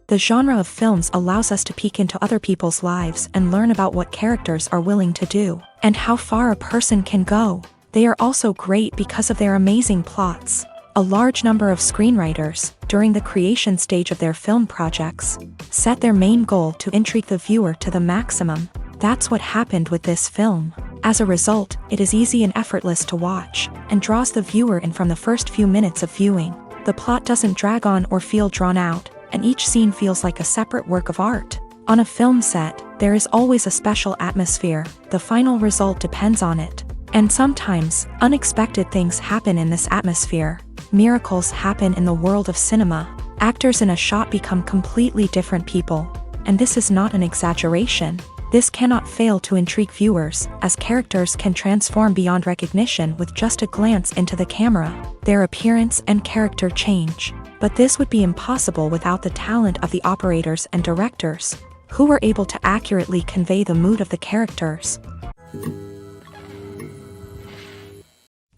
The genre of films allows us to peek into other people's lives and learn about what characters are willing to do, and how far a person can go. They are also great because of their amazing plots. A large number of screenwriters, during the creation stage of their film projects, set their main goal to intrigue the viewer to the maximum. That's what happened with this film. As a result, it is easy and effortless to watch, and draws the viewer in from the first few minutes of viewing. The plot doesn't drag on or feel drawn out, and each scene feels like a separate work of art. On a film set, there is always a special atmosphere. The final result depends on it. And sometimes, unexpected things happen in this atmosphere. Miracles happen in the world of cinema. Actors in a shot become completely different people. And this is not an exaggeration. This cannot fail to intrigue viewers, as characters can transform beyond recognition with just a glance into the camera. Their appearance and character change. But this would be impossible without the talent of the operators and directors, who were able to accurately convey the mood of the characters.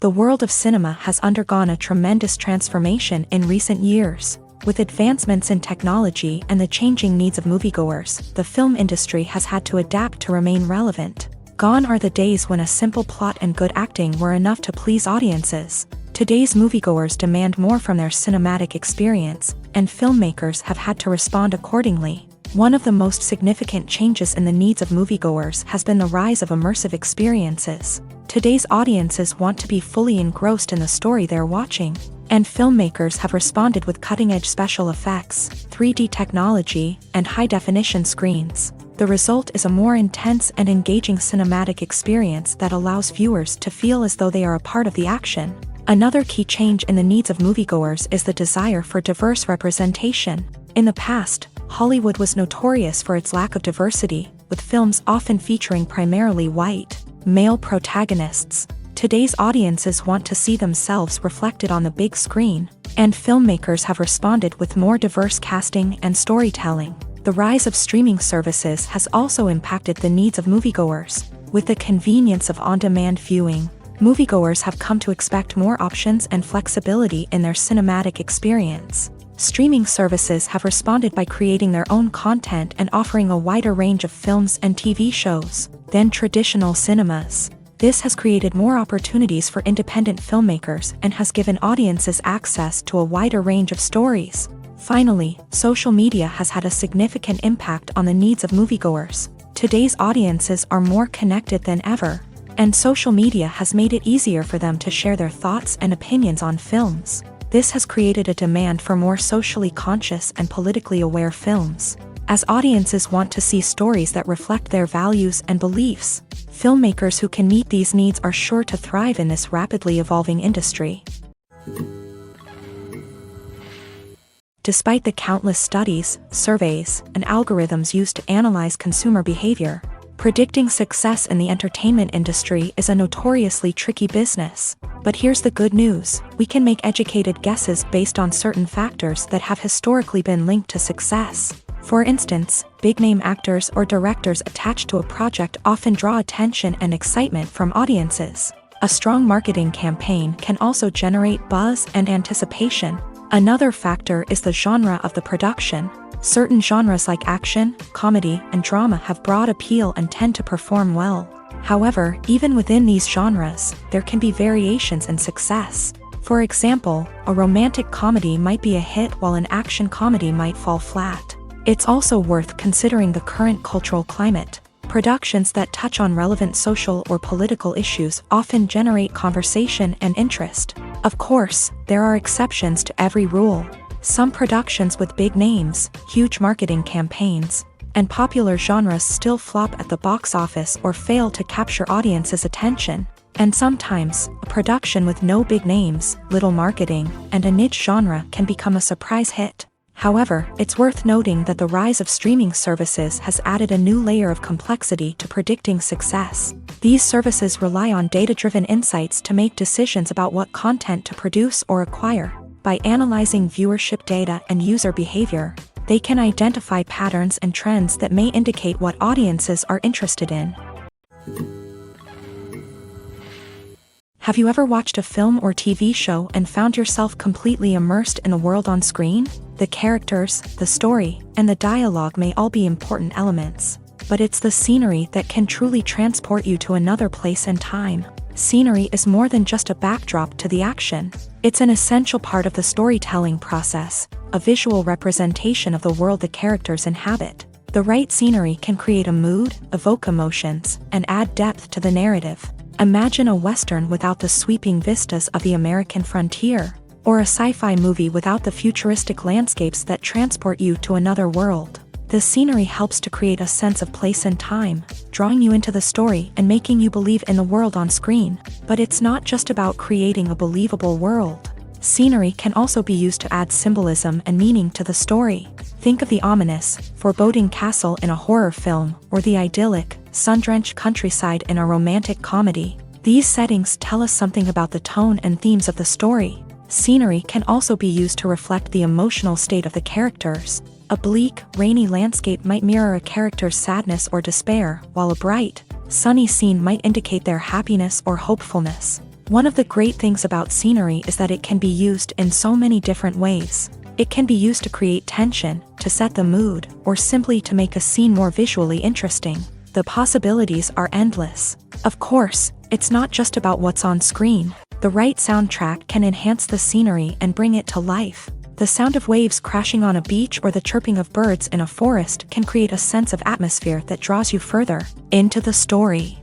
The world of cinema has undergone a tremendous transformation in recent years. With advancements in technology and the changing needs of moviegoers, the film industry has had to adapt to remain relevant. Gone are the days when a simple plot and good acting were enough to please audiences. Today's moviegoers demand more from their cinematic experience, and filmmakers have had to respond accordingly. One of the most significant changes in the needs of moviegoers has been the rise of immersive experiences. Today's audiences want to be fully engrossed in the story they're watching, and filmmakers have responded with cutting-edge special effects, 3D technology, and high-definition screens. The result is a more intense and engaging cinematic experience that allows viewers to feel as though they are a part of the action. Another key change in the needs of moviegoers is the desire for diverse representation. In the past, Hollywood was notorious for its lack of diversity, with films often featuring primarily white, male protagonists. Today's audiences want to see themselves reflected on the big screen, and filmmakers have responded with more diverse casting and storytelling. The rise of streaming services has also impacted the needs of moviegoers. With the convenience of on-demand viewing, moviegoers have come to expect more options and flexibility in their cinematic experience. Streaming services have responded by creating their own content and offering a wider range of films and TV shows than traditional cinemas. This has created more opportunities for independent filmmakers and has given audiences access to a wider range of stories. Finally, social media has had a significant impact on the needs of moviegoers. Today's audiences are more connected than ever, and social media has made it easier for them to share their thoughts and opinions on films. This has created a demand for more socially conscious and politically aware films. As audiences want to see stories that reflect their values and beliefs, filmmakers who can meet these needs are sure to thrive in this rapidly evolving industry. Despite the countless studies, surveys, and algorithms used to analyze consumer behavior, predicting success in the entertainment industry is a notoriously tricky business. But here's the good news: we can make educated guesses based on certain factors that have historically been linked to success. For instance, big-name actors or directors attached to a project often draw attention and excitement from audiences. A strong marketing campaign can also generate buzz and anticipation. Another factor is the genre of the production. Certain genres like action, comedy, and drama have broad appeal and tend to perform well. However, even within these genres, there can be variations in success. For example, a romantic comedy might be a hit while an action comedy might fall flat. It's also worth considering the current cultural climate. Productions that touch on relevant social or political issues often generate conversation and interest. Of course, there are exceptions to every rule. Some productions with big names, huge marketing campaigns, and popular genres still flop at the box office or fail to capture audiences' attention. And sometimes, a production with no big names, little marketing, and a niche genre can become a surprise hit. However, it's worth noting that the rise of streaming services has added a new layer of complexity to predicting success. These services rely on data-driven insights to make decisions about what content to produce or acquire. By analyzing viewership data and user behavior, they can identify patterns and trends that may indicate what audiences are interested in. Have you ever watched a film or TV show and found yourself completely immersed in the world on screen? The characters, the story, and the dialogue may all be important elements, but it's the scenery that can truly transport you to another place and time. Scenery is more than just a backdrop to the action. It's an essential part of the storytelling process, a visual representation of the world the characters inhabit. The right scenery can create a mood, evoke emotions, and add depth to the narrative. Imagine a Western without the sweeping vistas of the American frontier, or a sci-fi movie without the futuristic landscapes that transport you to another world. The scenery helps to create a sense of place and time, drawing you into the story and making you believe in the world on screen. But it's not just about creating a believable world. Scenery can also be used to add symbolism and meaning to the story. Think of the ominous, foreboding castle in a horror film, or the idyllic, sun-drenched countryside in a romantic comedy. These settings tell us something about the tone and themes of the story. Scenery can also be used to reflect the emotional state of the characters. A bleak, rainy landscape might mirror a character's sadness or despair, while a bright, sunny scene might indicate their happiness or hopefulness. One of the great things about scenery is that it can be used in so many different ways. It can be used to create tension, to set the mood, or simply to make a scene more visually interesting. The possibilities are endless. Of course, it's not just about what's on screen. The right soundtrack can enhance the scenery and bring it to life. The sound of waves crashing on a beach or the chirping of birds in a forest can create a sense of atmosphere that draws you further into the story.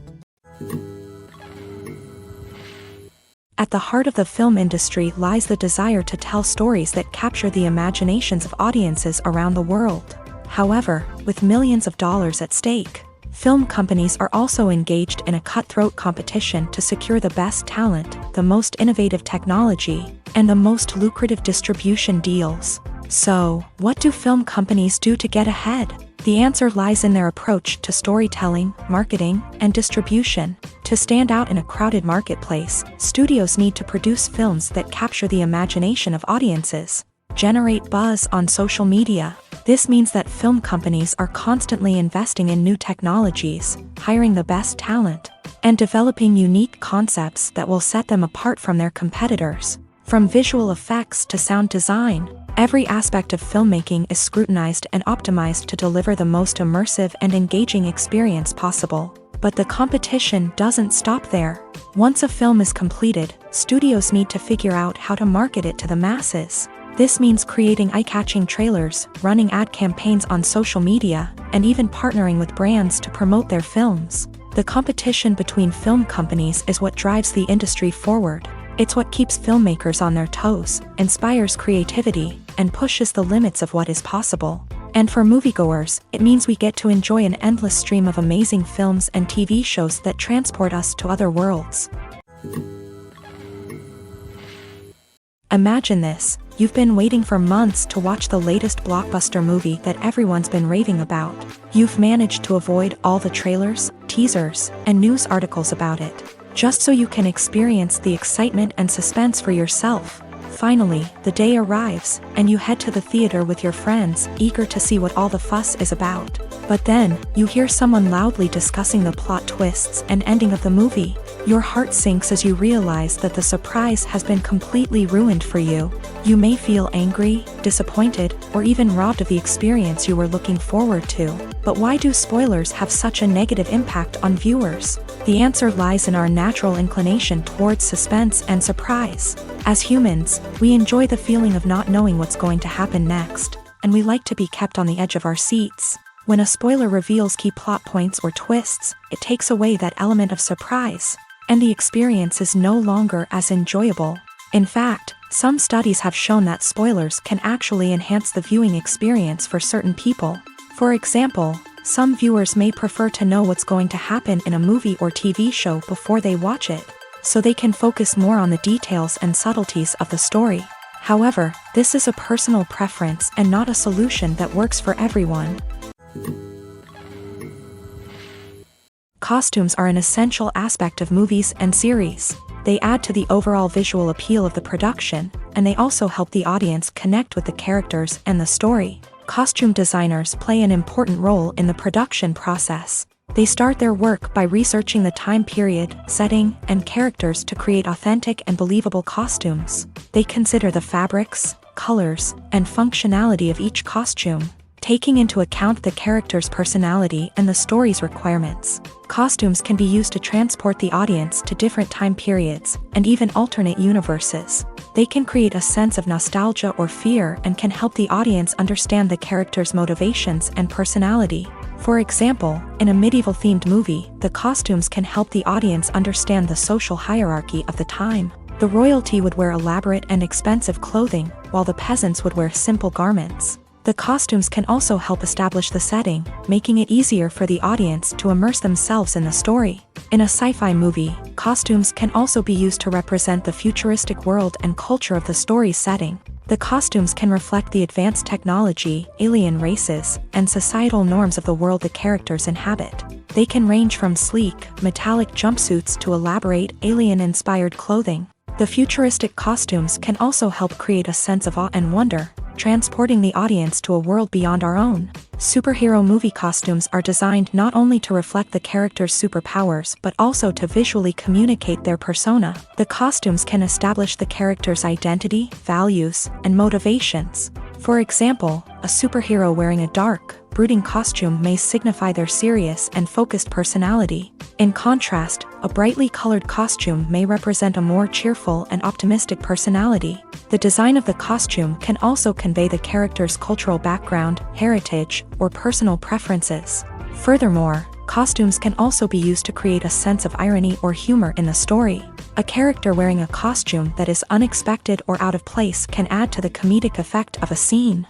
At the heart of the film industry lies the desire to tell stories that capture the imaginations of audiences around the world. However, with millions of dollars at stake, film companies are also engaged in a cutthroat competition to secure the best talent, the most innovative technology, and the most lucrative distribution deals. So, what do film companies do to get ahead? The answer lies in their approach to storytelling, marketing, and distribution. To stand out in a crowded marketplace, studios need to produce films that capture the imagination of audiences, generate buzz on social media. This means that film companies are constantly investing in new technologies, hiring the best talent, and developing unique concepts that will set them apart from their competitors. From visual effects to sound design, every aspect of filmmaking is scrutinized and optimized to deliver the most immersive and engaging experience possible. But the competition doesn't stop there. Once a film is completed, studios need to figure out how to market it to the masses. This means creating eye-catching trailers, running ad campaigns on social media, and even partnering with brands to promote their films. The competition between film companies is what drives the industry forward. It's what keeps filmmakers on their toes, inspires creativity, and pushes the limits of what is possible. And for moviegoers, it means we get to enjoy an endless stream of amazing films and TV shows that transport us to other worlds. Imagine this. You've been waiting for months to watch the latest blockbuster movie that everyone's been raving about. You've managed to avoid all the trailers, teasers, and news articles about it, just so you can experience the excitement and suspense for yourself. Finally, the day arrives, and you head to the theater with your friends, eager to see what all the fuss is about. But then, you hear someone loudly discussing the plot twists and ending of the movie. Your heart sinks as you realize that the surprise has been completely ruined for you. You may feel angry, disappointed, or even robbed of the experience you were looking forward to. But why do spoilers have such a negative impact on viewers? The answer lies in our natural inclination towards suspense and surprise. As humans, we enjoy the feeling of not knowing what's going to happen next, and we like to be kept on the edge of our seats. When a spoiler reveals key plot points or twists, it takes away that element of surprise, and the experience is no longer as enjoyable. In fact, some studies have shown that spoilers can actually enhance the viewing experience for certain people. For example, some viewers may prefer to know what's going to happen in a movie or TV show before they watch it, so they can focus more on the details and subtleties of the story. However, this is a personal preference and not a solution that works for everyone. Costumes are an essential aspect of movies and series. They add to the overall visual appeal of the production, and they also help the audience connect with the characters and the story. Costume designers play an important role in the production process. They start their work by researching the time period, setting, and characters to create authentic and believable costumes. They consider the fabrics, colors, and functionality of each costume, taking into account the character's personality and the story's requirements. Costumes can be used to transport the audience to different time periods and even alternate universes. They can create a sense of nostalgia or fear and can help the audience understand the character's motivations and personality. For example, in a medieval-themed movie, the costumes can help the audience understand the social hierarchy of the time. The royalty would wear elaborate and expensive clothing, while the peasants would wear simple garments. The costumes can also help establish the setting, making it easier for the audience to immerse themselves in the story. In a sci-fi movie, costumes can also be used to represent the futuristic world and culture of the story's setting. The costumes can reflect the advanced technology, alien races, and societal norms of the world the characters inhabit. They can range from sleek, metallic jumpsuits to elaborate, alien-inspired clothing. The futuristic costumes can also help create a sense of awe and wonder, transporting the audience to a world beyond our own. Superhero movie costumes are designed not only to reflect the character's superpowers but also to visually communicate their persona. The costumes can establish the character's identity, values, and motivations. For example, a superhero wearing a dark, brooding costume may signify their serious and focused personality. In contrast, a brightly colored costume may represent a more cheerful and optimistic personality. The design of the costume can also convey the character's cultural background, heritage, or personal preferences. Furthermore, costumes can also be used to create a sense of irony or humor in the story. A character wearing a costume that is unexpected or out of place can add to the comedic effect of a scene.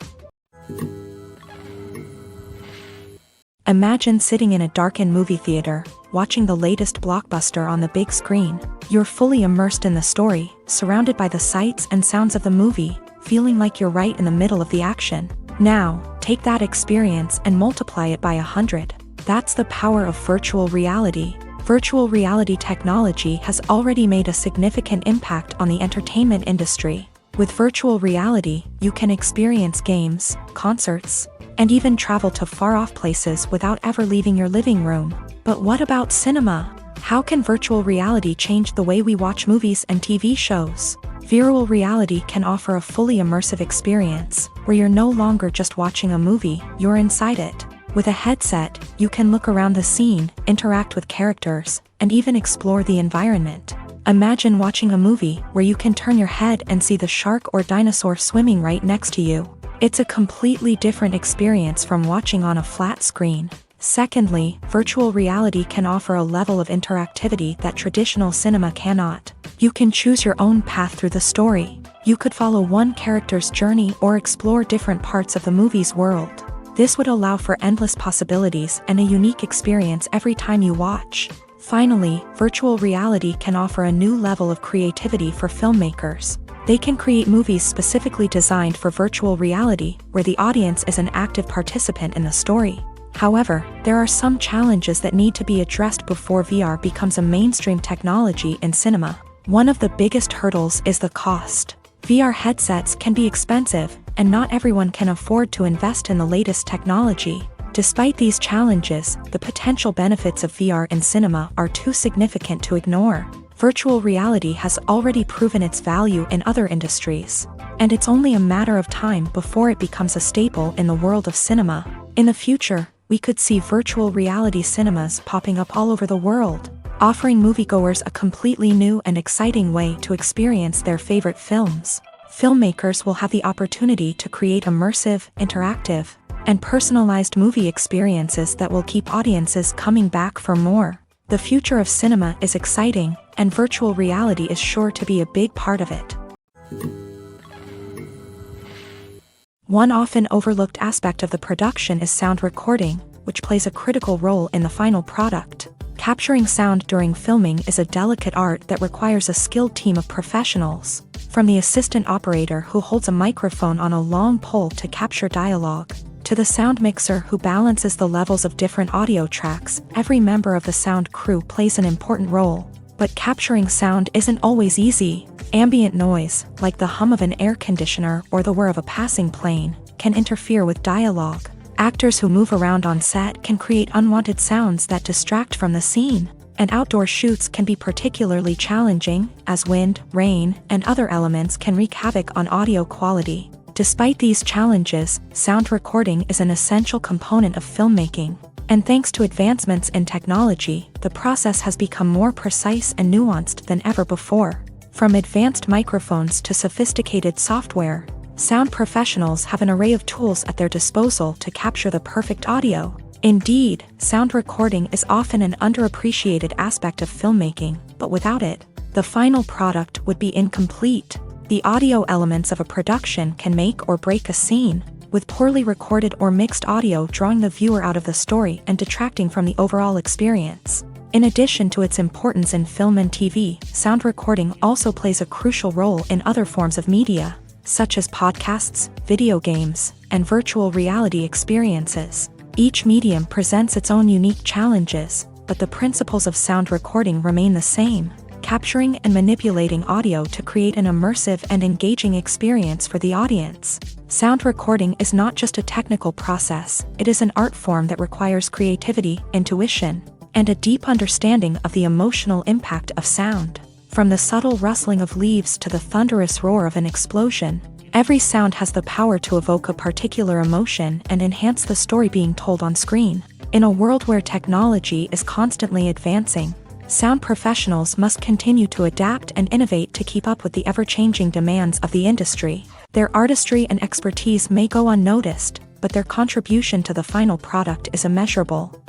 Imagine sitting in a darkened movie theater, watching the latest blockbuster on the big screen. You're fully immersed in the story, surrounded by the sights and sounds of the movie, feeling like you're right in the middle of the action. Now, take that experience and multiply it by 100. That's the power of virtual reality. Virtual reality technology has already made a significant impact on the entertainment industry. With virtual reality, you can experience games, concerts, and even travel to far-off places without ever leaving your living room. But what about cinema? How can virtual reality change the way we watch movies and TV shows? Virtual reality can offer a fully immersive experience, where you're no longer just watching a movie, you're inside it. With a headset, you can look around the scene, interact with characters, and even explore the environment. Imagine watching a movie where you can turn your head and see the shark or dinosaur swimming right next to you. It's a completely different experience from watching on a flat screen. Secondly, virtual reality can offer a level of interactivity that traditional cinema cannot. You can choose your own path through the story. You could follow one character's journey or explore different parts of the movie's world. This would allow for endless possibilities and a unique experience every time you watch. Finally, virtual reality can offer a new level of creativity for filmmakers. They can create movies specifically designed for virtual reality, where the audience is an active participant in the story. However, there are some challenges that need to be addressed before VR becomes a mainstream technology in cinema. One of the biggest hurdles is the cost. VR headsets can be expensive, and not everyone can afford to invest in the latest technology. Despite these challenges, the potential benefits of VR in cinema are too significant to ignore. Virtual reality has already proven its value in other industries, and it's only a matter of time before it becomes a staple in the world of cinema. In the future, we could see virtual reality cinemas popping up all over the world, offering moviegoers a completely new and exciting way to experience their favorite films. Filmmakers will have the opportunity to create immersive, interactive, and personalized movie experiences that will keep audiences coming back for more. The future of cinema is exciting, and virtual reality is sure to be a big part of it. One often overlooked aspect of the production is sound recording, which plays a critical role in the final product. Capturing sound during filming is a delicate art that requires a skilled team of professionals. From the assistant operator who holds a microphone on a long pole to capture dialogue, to the sound mixer who balances the levels of different audio tracks, every member of the sound crew plays an important role. But capturing sound isn't always easy. Ambient noise, like the hum of an air conditioner or the whir of a passing plane, can interfere with dialogue. Actors who move around on set can create unwanted sounds that distract from the scene, and outdoor shoots can be particularly challenging, as wind, rain, and other elements can wreak havoc on audio quality. Despite these challenges, sound recording is an essential component of filmmaking. And thanks to advancements in technology, the process has become more precise and nuanced than ever before. From advanced microphones to sophisticated software, sound professionals have an array of tools at their disposal to capture the perfect audio. Indeed, sound recording is often an underappreciated aspect of filmmaking, but without it, the final product would be incomplete. The audio elements of a production can make or break a scene, with poorly recorded or mixed audio drawing the viewer out of the story and detracting from the overall experience. In addition to its importance in film and TV, sound recording also plays a crucial role in other forms of media, such as podcasts, video games, and virtual reality experiences. Each medium presents its own unique challenges, but the principles of sound recording remain the same: capturing and manipulating audio to create an immersive and engaging experience for the audience. Sound recording is not just a technical process, it is an art form that requires creativity, intuition, and a deep understanding of the emotional impact of sound. From the subtle rustling of leaves to the thunderous roar of an explosion, every sound has the power to evoke a particular emotion and enhance the story being told on screen. In a world where technology is constantly advancing, sound professionals must continue to adapt and innovate to keep up with the ever-changing demands of the industry. Their artistry and expertise may go unnoticed, but their contribution to the final product is immeasurable.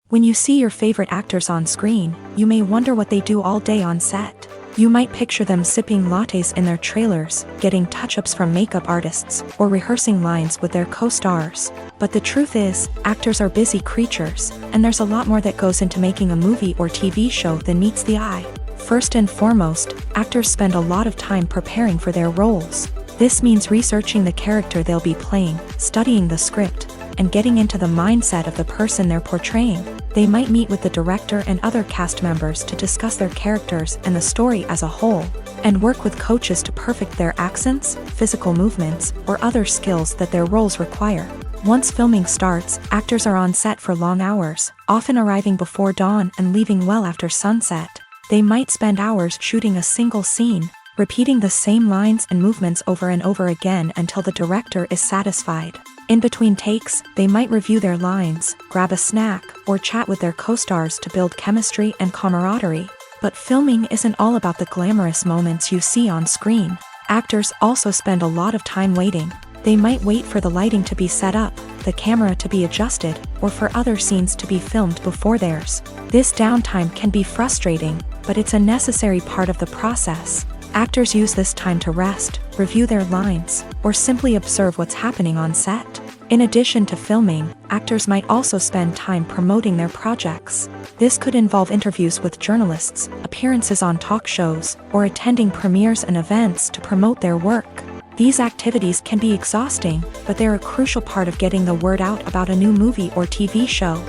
When you see your favorite actors on screen, you may wonder what they do all day on set. You might picture them sipping lattes in their trailers, getting touch-ups from makeup artists, or rehearsing lines with their co-stars. But the truth is, actors are busy creatures, and there's a lot more that goes into making a movie or TV show than meets the eye. First and foremost, actors spend a lot of time preparing for their roles. This means researching the character they'll be playing, studying the script, and getting into the mindset of the person they're portraying. They might meet with the director and other cast members to discuss their characters and the story as a whole, and work with coaches to perfect their accents, physical movements, or other skills that their roles require. Once filming starts, actors are on set for long hours, often arriving before dawn and leaving well after sunset. They might spend hours shooting a single scene, repeating the same lines and movements over and over again until the director is satisfied. In between takes, they might review their lines, grab a snack, or chat with their co-stars to build chemistry and camaraderie. But filming isn't all about the glamorous moments you see on screen. Actors also spend a lot of time waiting. They might wait for the lighting to be set up, the camera to be adjusted, or for other scenes to be filmed before theirs. This downtime can be frustrating, but it's a necessary part of the process. Actors use this time to rest, review their lines, or simply observe what's happening on set. In addition to filming, actors might also spend time promoting their projects. This could involve interviews with journalists, appearances on talk shows, or attending premieres and events to promote their work. These activities can be exhausting, but they're a crucial part of getting the word out about a new movie or TV show.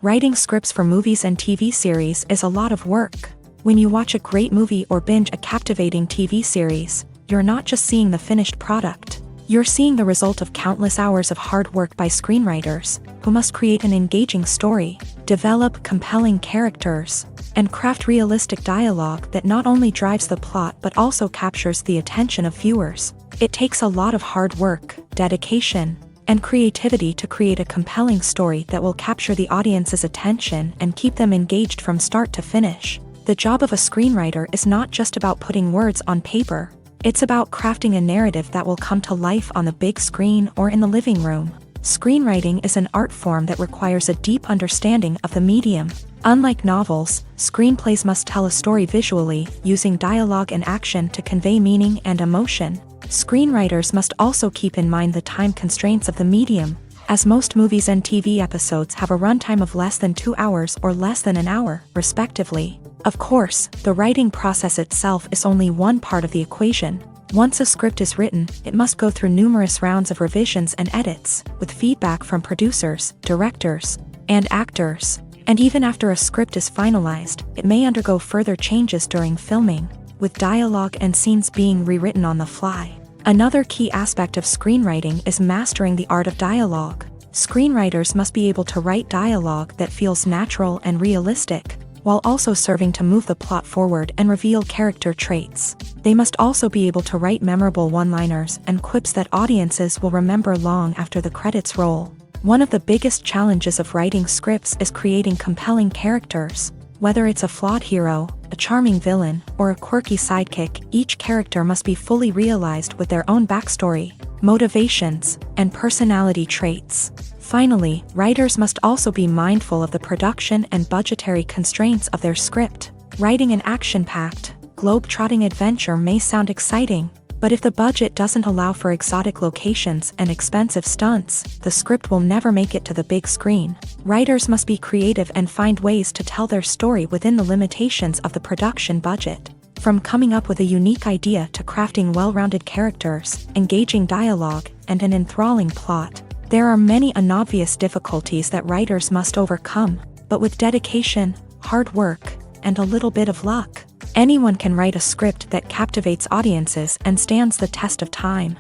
Writing scripts for movies and TV series is a lot of work. When you watch a great movie or binge a captivating TV series, you're not just seeing the finished product. You're seeing the result of countless hours of hard work by screenwriters, who must create an engaging story, develop compelling characters, and craft realistic dialogue that not only drives the plot but also captures the attention of viewers. It takes a lot of hard work, dedication, and creativity to create a compelling story that will capture the audience's attention and keep them engaged from start to finish. The job of a screenwriter is not just about putting words on paper. It's about crafting a narrative that will come to life on the big screen or in the living room. Screenwriting is an art form that requires a deep understanding of the medium. Unlike novels, screenplays must tell a story visually, using dialogue and action to convey meaning and emotion. Screenwriters must also keep in mind the time constraints of the medium, as most movies and TV episodes have a runtime of less than 2 hours or less than an hour, respectively. Of course, the writing process itself is only one part of the equation. Once a script is written, it must go through numerous rounds of revisions and edits, with feedback from producers, directors, and actors. And even after a script is finalized, it may undergo further changes during filming. with dialogue and scenes being rewritten on the fly. Another key aspect of screenwriting is mastering the art of dialogue. Screenwriters must be able to write dialogue that feels natural and realistic, while also serving to move the plot forward and reveal character traits. They must also be able to write memorable one-liners and quips that audiences will remember long after the credits roll. One of the biggest challenges of writing scripts is creating compelling characters. Whether it's a flawed hero, a charming villain, or a quirky sidekick, each character must be fully realized with their own backstory, motivations, and personality traits. Finally, writers must also be mindful of the production and budgetary constraints of their script. Writing an action-packed, globe-trotting adventure may sound exciting, but if the budget doesn't allow for exotic locations and expensive stunts, the script will never make it to the big screen. Writers must be creative and find ways to tell their story within the limitations of the production budget. From coming up with a unique idea to crafting well-rounded characters, engaging dialogue, and an enthralling plot, there are many unobvious difficulties that writers must overcome, but with dedication, hard work, and a little bit of luck, anyone can write a script that captivates audiences and stands the test of time.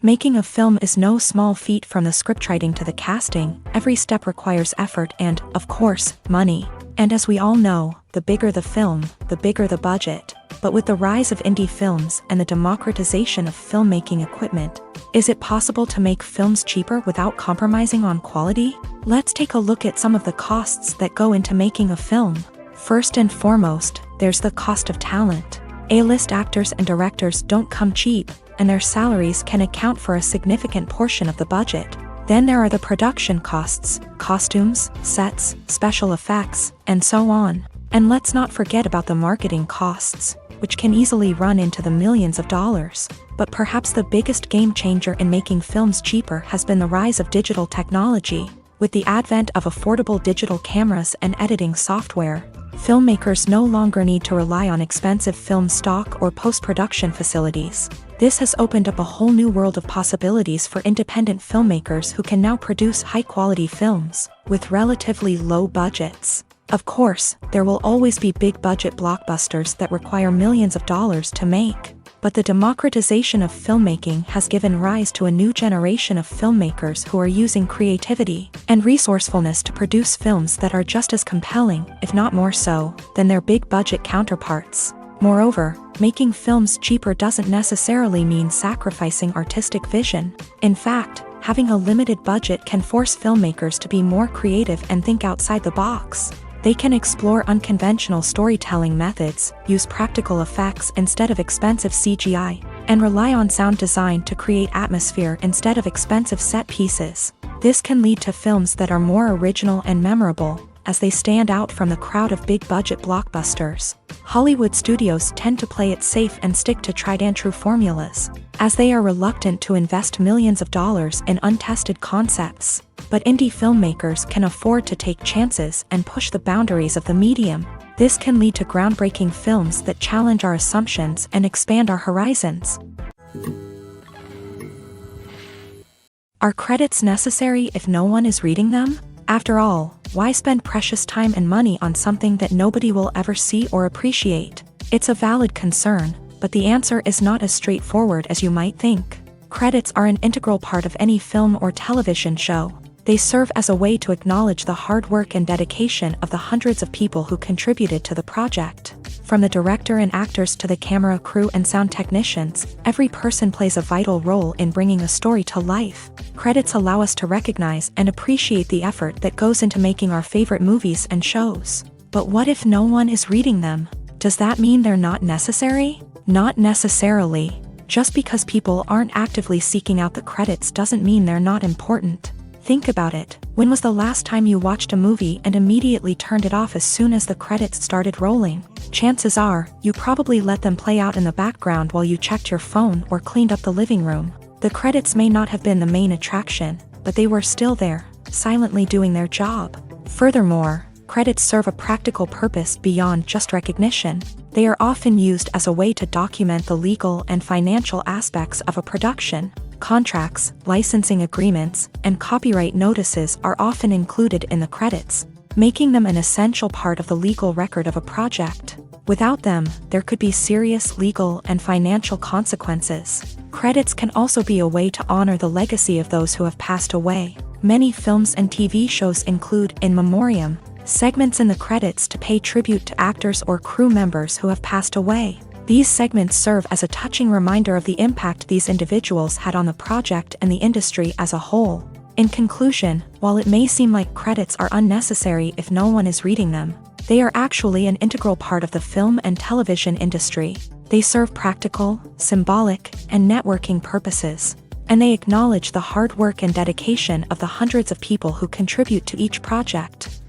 Making a film is no small feat. From the scriptwriting to the casting, every step requires effort and, of course, money. And as we all know, the bigger the film, the bigger the budget. But with the rise of indie films and the democratization of filmmaking equipment, is it possible to make films cheaper without compromising on quality? Let's take a look at some of the costs that go into making a film. First and foremost, there's the cost of talent. A-list actors and directors don't come cheap, and their salaries can account for a significant portion of the budget. Then there are the production costs, costumes, sets, special effects, and so on. And let's not forget about the marketing costs, which can easily run into the millions of dollars. But perhaps the biggest game changer in making films cheaper has been the rise of digital technology. With the advent of affordable digital cameras and editing software, filmmakers no longer need to rely on expensive film stock or post-production facilities. This has opened up a whole new world of possibilities for independent filmmakers who can now produce high-quality films with relatively low budgets. Of course, there will always be big-budget blockbusters that require millions of dollars to make. But the democratization of filmmaking has given rise to a new generation of filmmakers who are using creativity and resourcefulness to produce films that are just as compelling, if not more so, than their big-budget counterparts. Moreover, making films cheaper doesn't necessarily mean sacrificing artistic vision. In fact, having a limited budget can force filmmakers to be more creative and think outside the box. They can explore unconventional storytelling methods, use practical effects instead of expensive CGI, and rely on sound design to create atmosphere instead of expensive set pieces. This can lead to films that are more original and memorable, as they stand out from the crowd of big-budget blockbusters. Hollywood studios tend to play it safe and stick to tried-and-true formulas, as they are reluctant to invest millions of dollars in untested concepts. But indie filmmakers can afford to take chances and push the boundaries of the medium. This can lead to groundbreaking films that challenge our assumptions and expand our horizons. Are credits necessary if no one is reading them? After all, why spend precious time and money on something that nobody will ever see or appreciate? It's a valid concern, but the answer is not as straightforward as you might think. Credits are an integral part of any film or television show. They serve as a way to acknowledge the hard work and dedication of the hundreds of people who contributed to the project. From the director and actors to the camera crew and sound technicians, every person plays a vital role in bringing a story to life. Credits allow us to recognize and appreciate the effort that goes into making our favorite movies and shows. But what if no one is reading them? Does that mean they're not necessary? Not necessarily. Just because people aren't actively seeking out the credits doesn't mean they're not important. Think about it. When was the last time you watched a movie and immediately turned it off as soon as the credits started rolling? Chances are, you probably let them play out in the background while you checked your phone or cleaned up the living room. The credits may not have been the main attraction, but they were still there, silently doing their job. Furthermore, credits serve a practical purpose beyond just recognition. They are often used as a way to document the legal and financial aspects of a production. Contracts, licensing agreements, and copyright notices are often included in the credits, making them an essential part of the legal record of a project. Without them, there could be serious legal and financial consequences. Credits can also be a way to honor the legacy of those who have passed away. Many films and TV shows include in memoriam segments in the credits to pay tribute to actors or crew members who have passed away. These segments serve as a touching reminder of the impact these individuals had on the project and the industry as a whole. In conclusion, while it may seem like credits are unnecessary if no one is reading them, they are actually an integral part of the film and television industry. They serve practical, symbolic, and networking purposes, and they acknowledge the hard work and dedication of the hundreds of people who contribute to each project.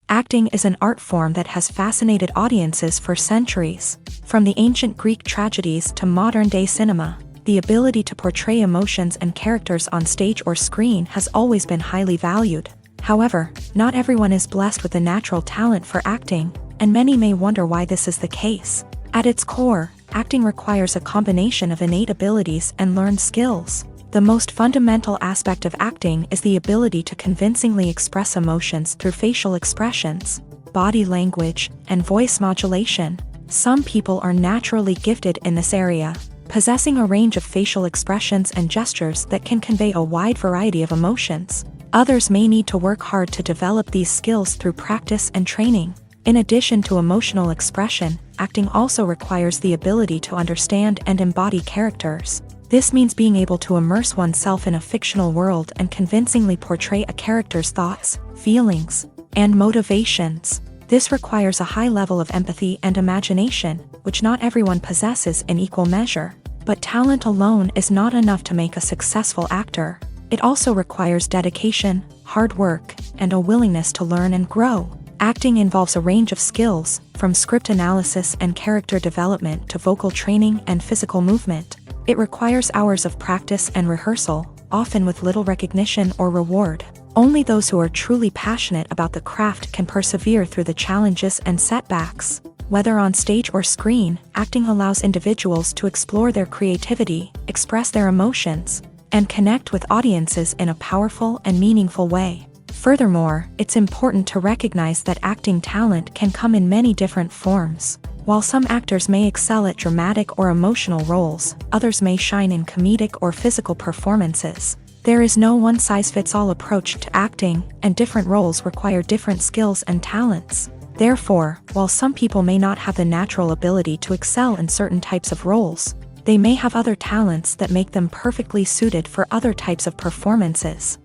Acting is an art form that has fascinated audiences for centuries. From the ancient Greek tragedies to modern-day cinema, the ability to portray emotions and characters on stage or screen has always been highly valued. However, not everyone is blessed with the natural talent for acting, and many may wonder why this is the case. At its core, acting requires a combination of innate abilities and learned skills. The most fundamental aspect of acting is the ability to convincingly express emotions through facial expressions, body language, and voice modulation. Some people are naturally gifted in this area, possessing a range of facial expressions and gestures that can convey a wide variety of emotions. Others may need to work hard to develop these skills through practice and training. In addition to emotional expression, acting also requires the ability to understand and embody characters. This means being able to immerse oneself in a fictional world and convincingly portray a character's thoughts, feelings, and motivations. This requires a high level of empathy and imagination, which not everyone possesses in equal measure. But talent alone is not enough to make a successful actor. It also requires dedication, hard work, and a willingness to learn and grow. Acting involves a range of skills, from script analysis and character development to vocal training and physical movement. It requires hours of practice and rehearsal, often with little recognition or reward. Only those who are truly passionate about the craft can persevere through the challenges and setbacks. Whether on stage or screen, acting allows individuals to explore their creativity, express their emotions, and connect with audiences in a powerful and meaningful way. Furthermore, it's important to recognize that acting talent can come in many different forms. While some actors may excel at dramatic or emotional roles, others may shine in comedic or physical performances. There is no one-size-fits-all approach to acting, and different roles require different skills and talents. Therefore, while some people may not have the natural ability to excel in certain types of roles, they may have other talents that make them perfectly suited for other types of performances.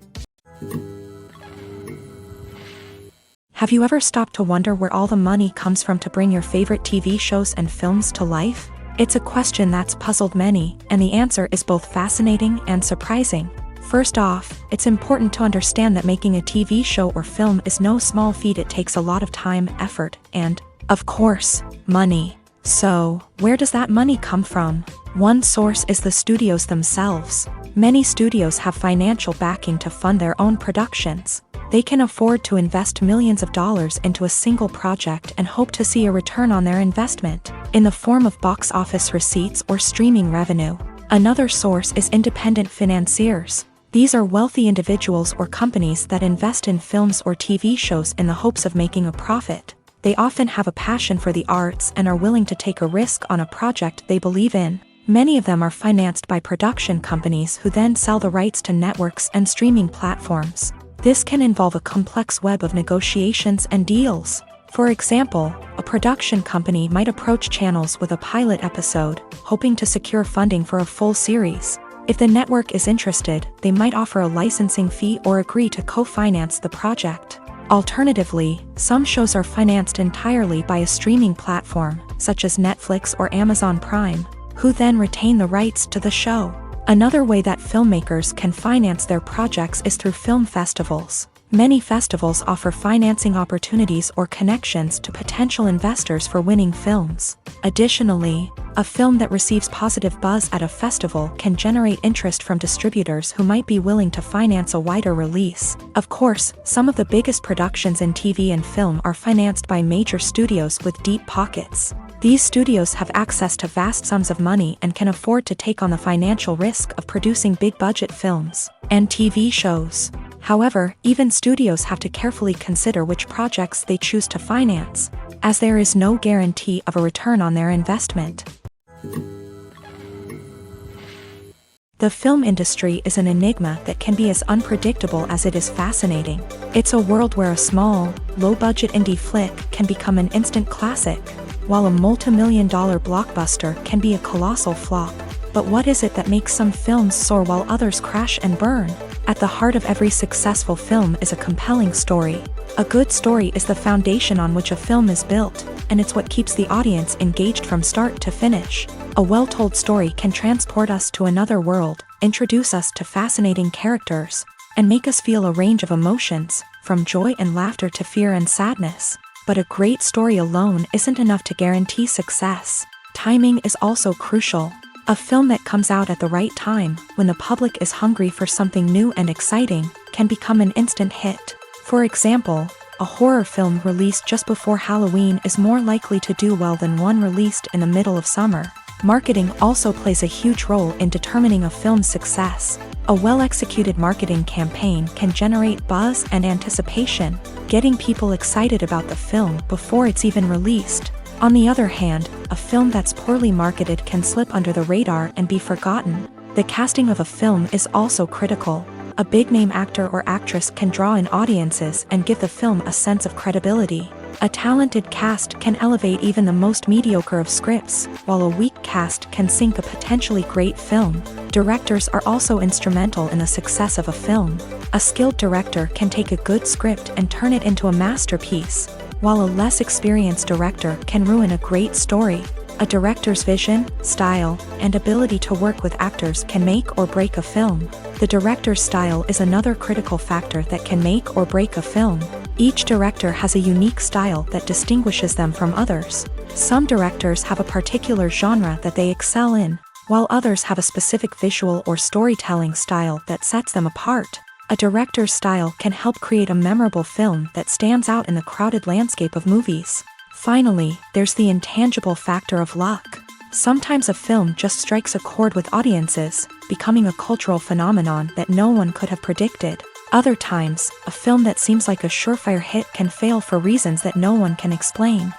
Have you ever stopped to wonder where all the money comes from to bring your favorite TV shows and films to life? It's a question that's puzzled many, and the answer is both fascinating and surprising. First off, it's important to understand that making a TV show or film is no small feat. It takes a lot of time, effort, and, of course, money. So, where does that money come from? One source is the studios themselves. Many studios have financial backing to fund their own productions. They can afford to invest millions of dollars into a single project and hope to see a return on their investment, in the form of box office receipts or streaming revenue. Another source is independent financiers. These are wealthy individuals or companies that invest in films or TV shows in the hopes of making a profit. They often have a passion for the arts and are willing to take a risk on a project they believe in. Many of them are financed by production companies who then sell the rights to networks and streaming platforms. This can involve a complex web of negotiations and deals. For example, a production company might approach channels with a pilot episode, hoping to secure funding for a full series. If the network is interested, they might offer a licensing fee or agree to co-finance the project. Alternatively, some shows are financed entirely by a streaming platform, such as Netflix or Amazon Prime, who then retain the rights to the show. Another way that filmmakers can finance their projects is through film festivals. Many festivals offer financing opportunities or connections to potential investors for winning films. Additionally, a film that receives positive buzz at a festival can generate interest from distributors who might be willing to finance a wider release. Of course, some of the biggest productions in TV and film are financed by major studios with deep pockets. These studios have access to vast sums of money and can afford to take on the financial risk of producing big-budget films and TV shows. However, even studios have to carefully consider which projects they choose to finance, as there is no guarantee of a return on their investment. The film industry is an enigma that can be as unpredictable as it is fascinating. It's a world where a small, low-budget indie flick can become an instant classic, while a multi-million-dollar blockbuster can be a colossal flop. But what is it that makes some films soar while others crash and burn? At the heart of every successful film is a compelling story. A good story is the foundation on which a film is built, and it's what keeps the audience engaged from start to finish. A well-told story can transport us to another world, introduce us to fascinating characters, and make us feel a range of emotions, from joy and laughter to fear and sadness. But a great story alone isn't enough to guarantee success. Timing is also crucial. A film that comes out at the right time, when the public is hungry for something new and exciting, can become an instant hit. For example, a horror film released just before Halloween is more likely to do well than one released in the middle of summer. Marketing also plays a huge role in determining a film's success. A well-executed marketing campaign can generate buzz and anticipation, getting people excited about the film before it's even released. On the other hand, a film that's poorly marketed can slip under the radar and be forgotten. The casting of a film is also critical. A big-name actor or actress can draw in audiences and give the film a sense of credibility. A talented cast can elevate even the most mediocre of scripts, while a weak cast can sink a potentially great film. Directors are also instrumental in the success of a film. A skilled director can take a good script and turn it into a masterpiece, while a less experienced director can ruin a great story. A director's vision, style, and ability to work with actors can make or break a film. The director's style is another critical factor that can make or break a film. Each director has a unique style that distinguishes them from others. Some directors have a particular genre that they excel in, while others have a specific visual or storytelling style that sets them apart. A director's style can help create a memorable film that stands out in the crowded landscape of movies. Finally, there's the intangible factor of luck. Sometimes a film just strikes a chord with audiences, becoming a cultural phenomenon that no one could have predicted. Other times, a film that seems like a surefire hit can fail for reasons that no one can explain.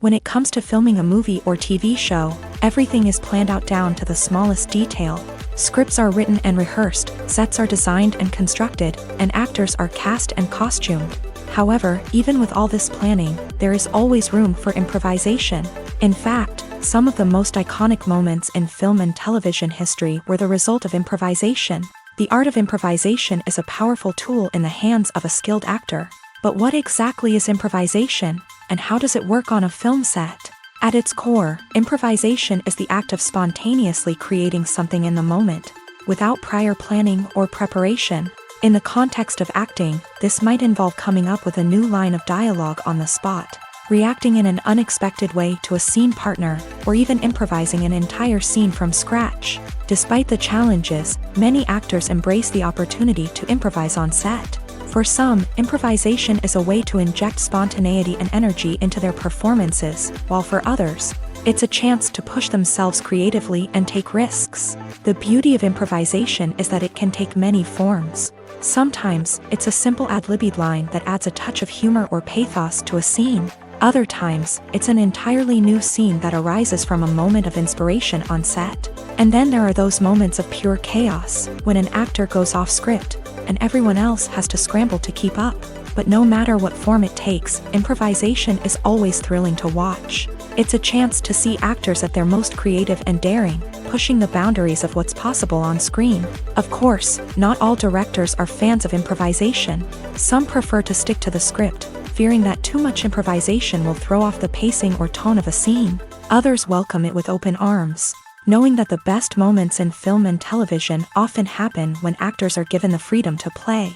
When it comes to filming a movie or TV show, everything is planned out down to the smallest detail. Scripts are written and rehearsed, sets are designed and constructed, and actors are cast and costumed. However, even with all this planning, there is always room for improvisation. In fact, some of the most iconic moments in film and television history were the result of improvisation. The art of improvisation is a powerful tool in the hands of a skilled actor. But what exactly is improvisation, and how does it work on a film set? At its core, improvisation is the act of spontaneously creating something in the moment, without prior planning or preparation. In the context of acting, this might involve coming up with a new line of dialogue on the spot, reacting in an unexpected way to a scene partner, or even improvising an entire scene from scratch. Despite the challenges, many actors embrace the opportunity to improvise on set. For some, improvisation is a way to inject spontaneity and energy into their performances, while for others, it's a chance to push themselves creatively and take risks. The beauty of improvisation is that it can take many forms. Sometimes, it's a simple ad-libbed line that adds a touch of humor or pathos to a scene. Other times, it's an entirely new scene that arises from a moment of inspiration on set. And then there are those moments of pure chaos, when an actor goes off script, and everyone else has to scramble to keep up. But no matter what form it takes, improvisation is always thrilling to watch. It's a chance to see actors at their most creative and daring, pushing the boundaries of what's possible on screen. Of course, not all directors are fans of improvisation. Some prefer to stick to the script, fearing that too much improvisation will throw off the pacing or tone of a scene. Others welcome it with open arms, knowing that the best moments in film and television often happen when actors are given the freedom to play.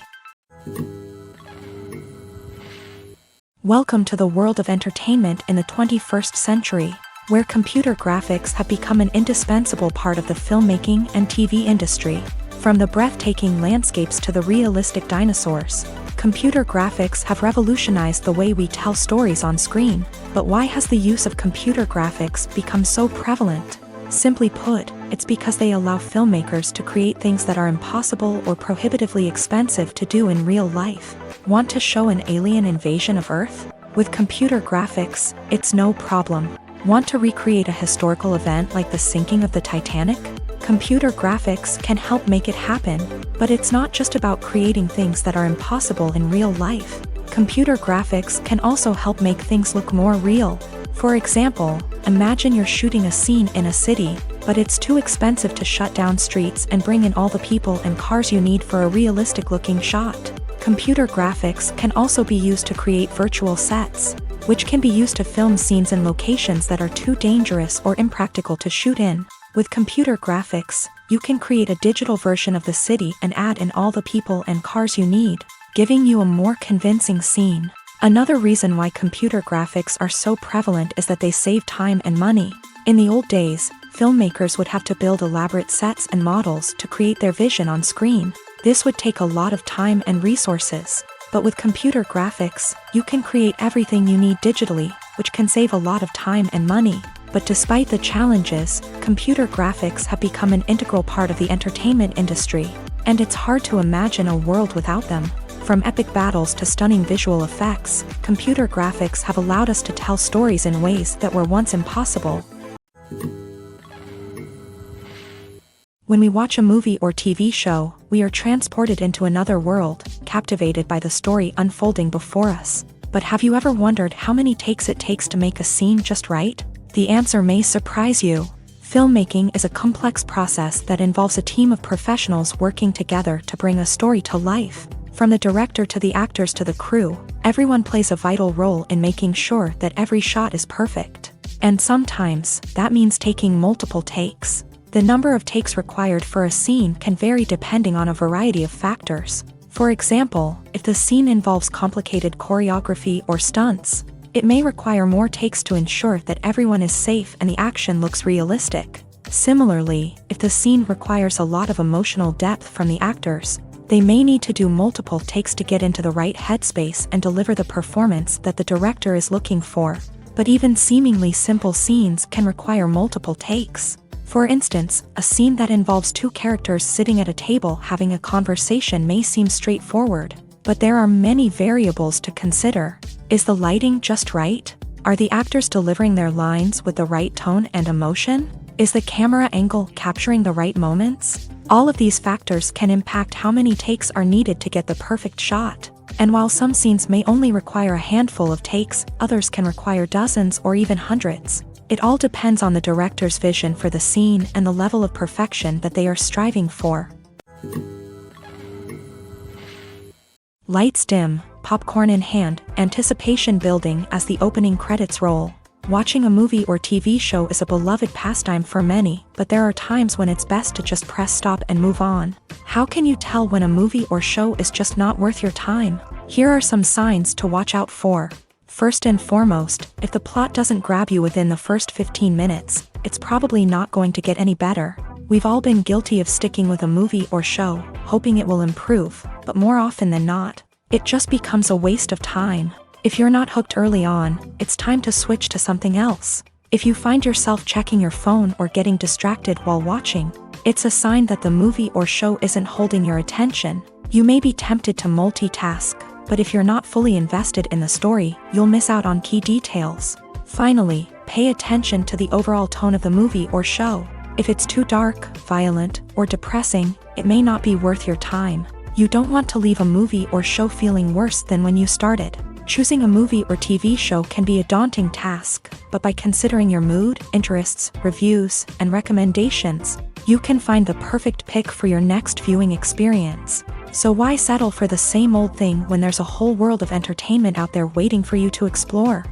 Welcome to the world of entertainment in the 21st century, where computer graphics have become an indispensable part of the filmmaking and TV industry. From the breathtaking landscapes to the realistic dinosaurs, computer graphics have revolutionized the way we tell stories on screen. But why has the use of computer graphics become so prevalent? Simply put, it's because they allow filmmakers to create things that are impossible or prohibitively expensive to do in real life. Want to show an alien invasion of Earth? With computer graphics, it's no problem. Want to recreate a historical event like the sinking of the Titanic? Computer graphics can help make it happen, but it's not just about creating things that are impossible in real life. Computer graphics can also help make things look more real. For example, imagine you're shooting a scene in a city, but it's too expensive to shut down streets and bring in all the people and cars you need for a realistic-looking shot. Computer graphics can also be used to create virtual sets, which can be used to film scenes in locations that are too dangerous or impractical to shoot in. With computer graphics, you can create a digital version of the city and add in all the people and cars you need, giving you a more convincing scene. Another reason why computer graphics are so prevalent is that they save time and money. In the old days, filmmakers would have to build elaborate sets and models to create their vision on screen. This would take a lot of time and resources. But with computer graphics, you can create everything you need digitally, which can save a lot of time and money. But despite the challenges, computer graphics have become an integral part of the entertainment industry, and it's hard to imagine a world without them. From epic battles to stunning visual effects, computer graphics have allowed us to tell stories in ways that were once impossible. When we watch a movie or TV show, we are transported into another world, captivated by the story unfolding before us. But have you ever wondered how many takes it takes to make a scene just right? The answer may surprise you. Filmmaking is a complex process that involves a team of professionals working together to bring a story to life. From the director to the actors to the crew, everyone plays a vital role in making sure that every shot is perfect. And sometimes, that means taking multiple takes. The number of takes required for a scene can vary depending on a variety of factors. For example, if the scene involves complicated choreography or stunts, it may require more takes to ensure that everyone is safe and the action looks realistic. Similarly, if the scene requires a lot of emotional depth from the actors, they may need to do multiple takes to get into the right headspace and deliver the performance that the director is looking for. But even seemingly simple scenes can require multiple takes. For instance, a scene that involves two characters sitting at a table having a conversation may seem straightforward, but there are many variables to consider. Is the lighting just right? Are the actors delivering their lines with the right tone and emotion? Is the camera angle capturing the right moments? All of these factors can impact how many takes are needed to get the perfect shot. And while some scenes may only require a handful of takes, others can require dozens or even hundreds. It all depends on the director's vision for the scene and the level of perfection that they are striving for. Lights dim, popcorn in hand, anticipation building as the opening credits roll. Watching a movie or TV show is a beloved pastime for many, but there are times when it's best to just press stop and move on. How can you tell when a movie or show is just not worth your time? Here are some signs to watch out for. First and foremost, if the plot doesn't grab you within the first 15 minutes, it's probably not going to get any better. We've all been guilty of sticking with a movie or show, hoping it will improve, but more often than not, it just becomes a waste of time. If you're not hooked early on, it's time to switch to something else. If you find yourself checking your phone or getting distracted while watching, it's a sign that the movie or show isn't holding your attention. You may be tempted to multitask, but if you're not fully invested in the story, you'll miss out on key details. Finally, pay attention to the overall tone of the movie or show. If it's too dark, violent, or depressing, it may not be worth your time. You don't want to leave a movie or show feeling worse than when you started. Choosing a movie or TV show can be a daunting task, but by considering your mood, interests, reviews, and recommendations, you can find the perfect pick for your next viewing experience. So why settle for the same old thing when there's a whole world of entertainment out there waiting for you to explore?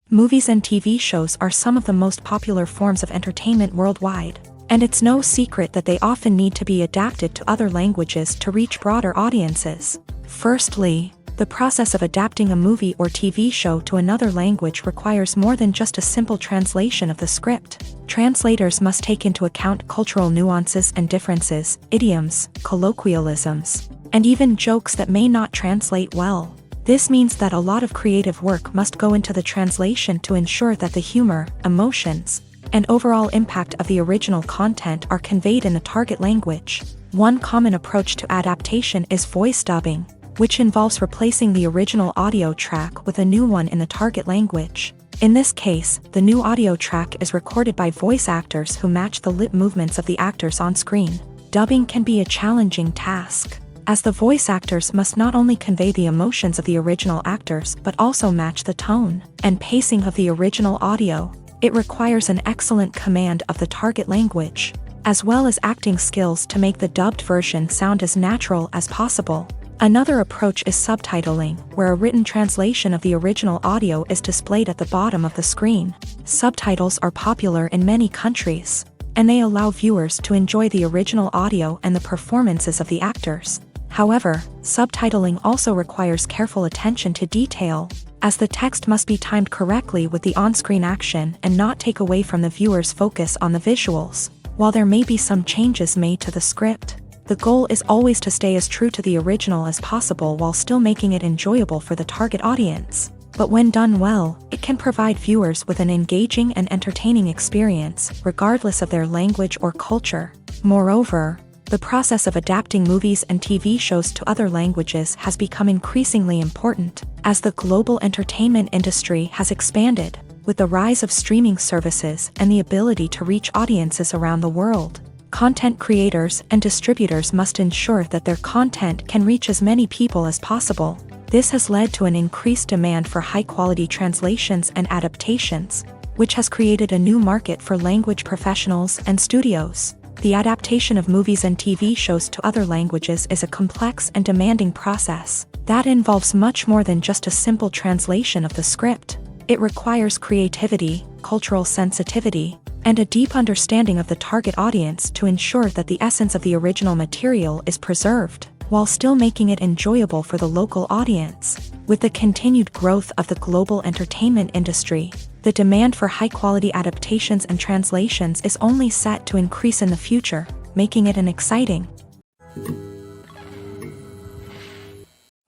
Movies and TV shows are some of the most popular forms of entertainment worldwide. And it's no secret that they often need to be adapted to other languages to reach broader audiences. Firstly, the process of adapting a movie or TV show to another language requires more than just a simple translation of the script. Translators must take into account cultural nuances and differences, idioms, colloquialisms, and even jokes that may not translate well. This means that a lot of creative work must go into the translation to ensure that the humor, emotions, and overall impact of the original content are conveyed in the target language. One common approach to adaptation is voice dubbing, which involves replacing the original audio track with a new one in the target language. In this case, the new audio track is recorded by voice actors who match the lip movements of the actors on screen. Dubbing can be a challenging task, as the voice actors must not only convey the emotions of the original actors but also match the tone and pacing of the original audio. It requires an excellent command of the target language, as well as acting skills to make the dubbed version sound as natural as possible. Another approach is subtitling, where a written translation of the original audio is displayed at the bottom of the screen. Subtitles are popular in many countries, and they allow viewers to enjoy the original audio and the performances of the actors. However, subtitling also requires careful attention to detail, as the text must be timed correctly with the on-screen action and not take away from the viewer's focus on the visuals. While there may be some changes made to the script, the goal is always to stay as true to the original as possible while still making it enjoyable for the target audience. But when done well, it can provide viewers with an engaging and entertaining experience, regardless of their language or culture. Moreover, the process of adapting movies and TV shows to other languages has become increasingly important, as the global entertainment industry has expanded, with the rise of streaming services and the ability to reach audiences around the world. Content creators and distributors must ensure that their content can reach as many people as possible. This has led to an increased demand for high-quality translations and adaptations, which has created a new market for language professionals and studios. The adaptation of movies and TV shows to other languages is a complex and demanding process that involves much more than just a simple translation of the script. It requires creativity, cultural sensitivity, and a deep understanding of the target audience to ensure that the essence of the original material is preserved, while still making it enjoyable for the local audience. With the continued growth of the global entertainment industry, the demand for high-quality adaptations and translations is only set to increase in the future, making it an exciting.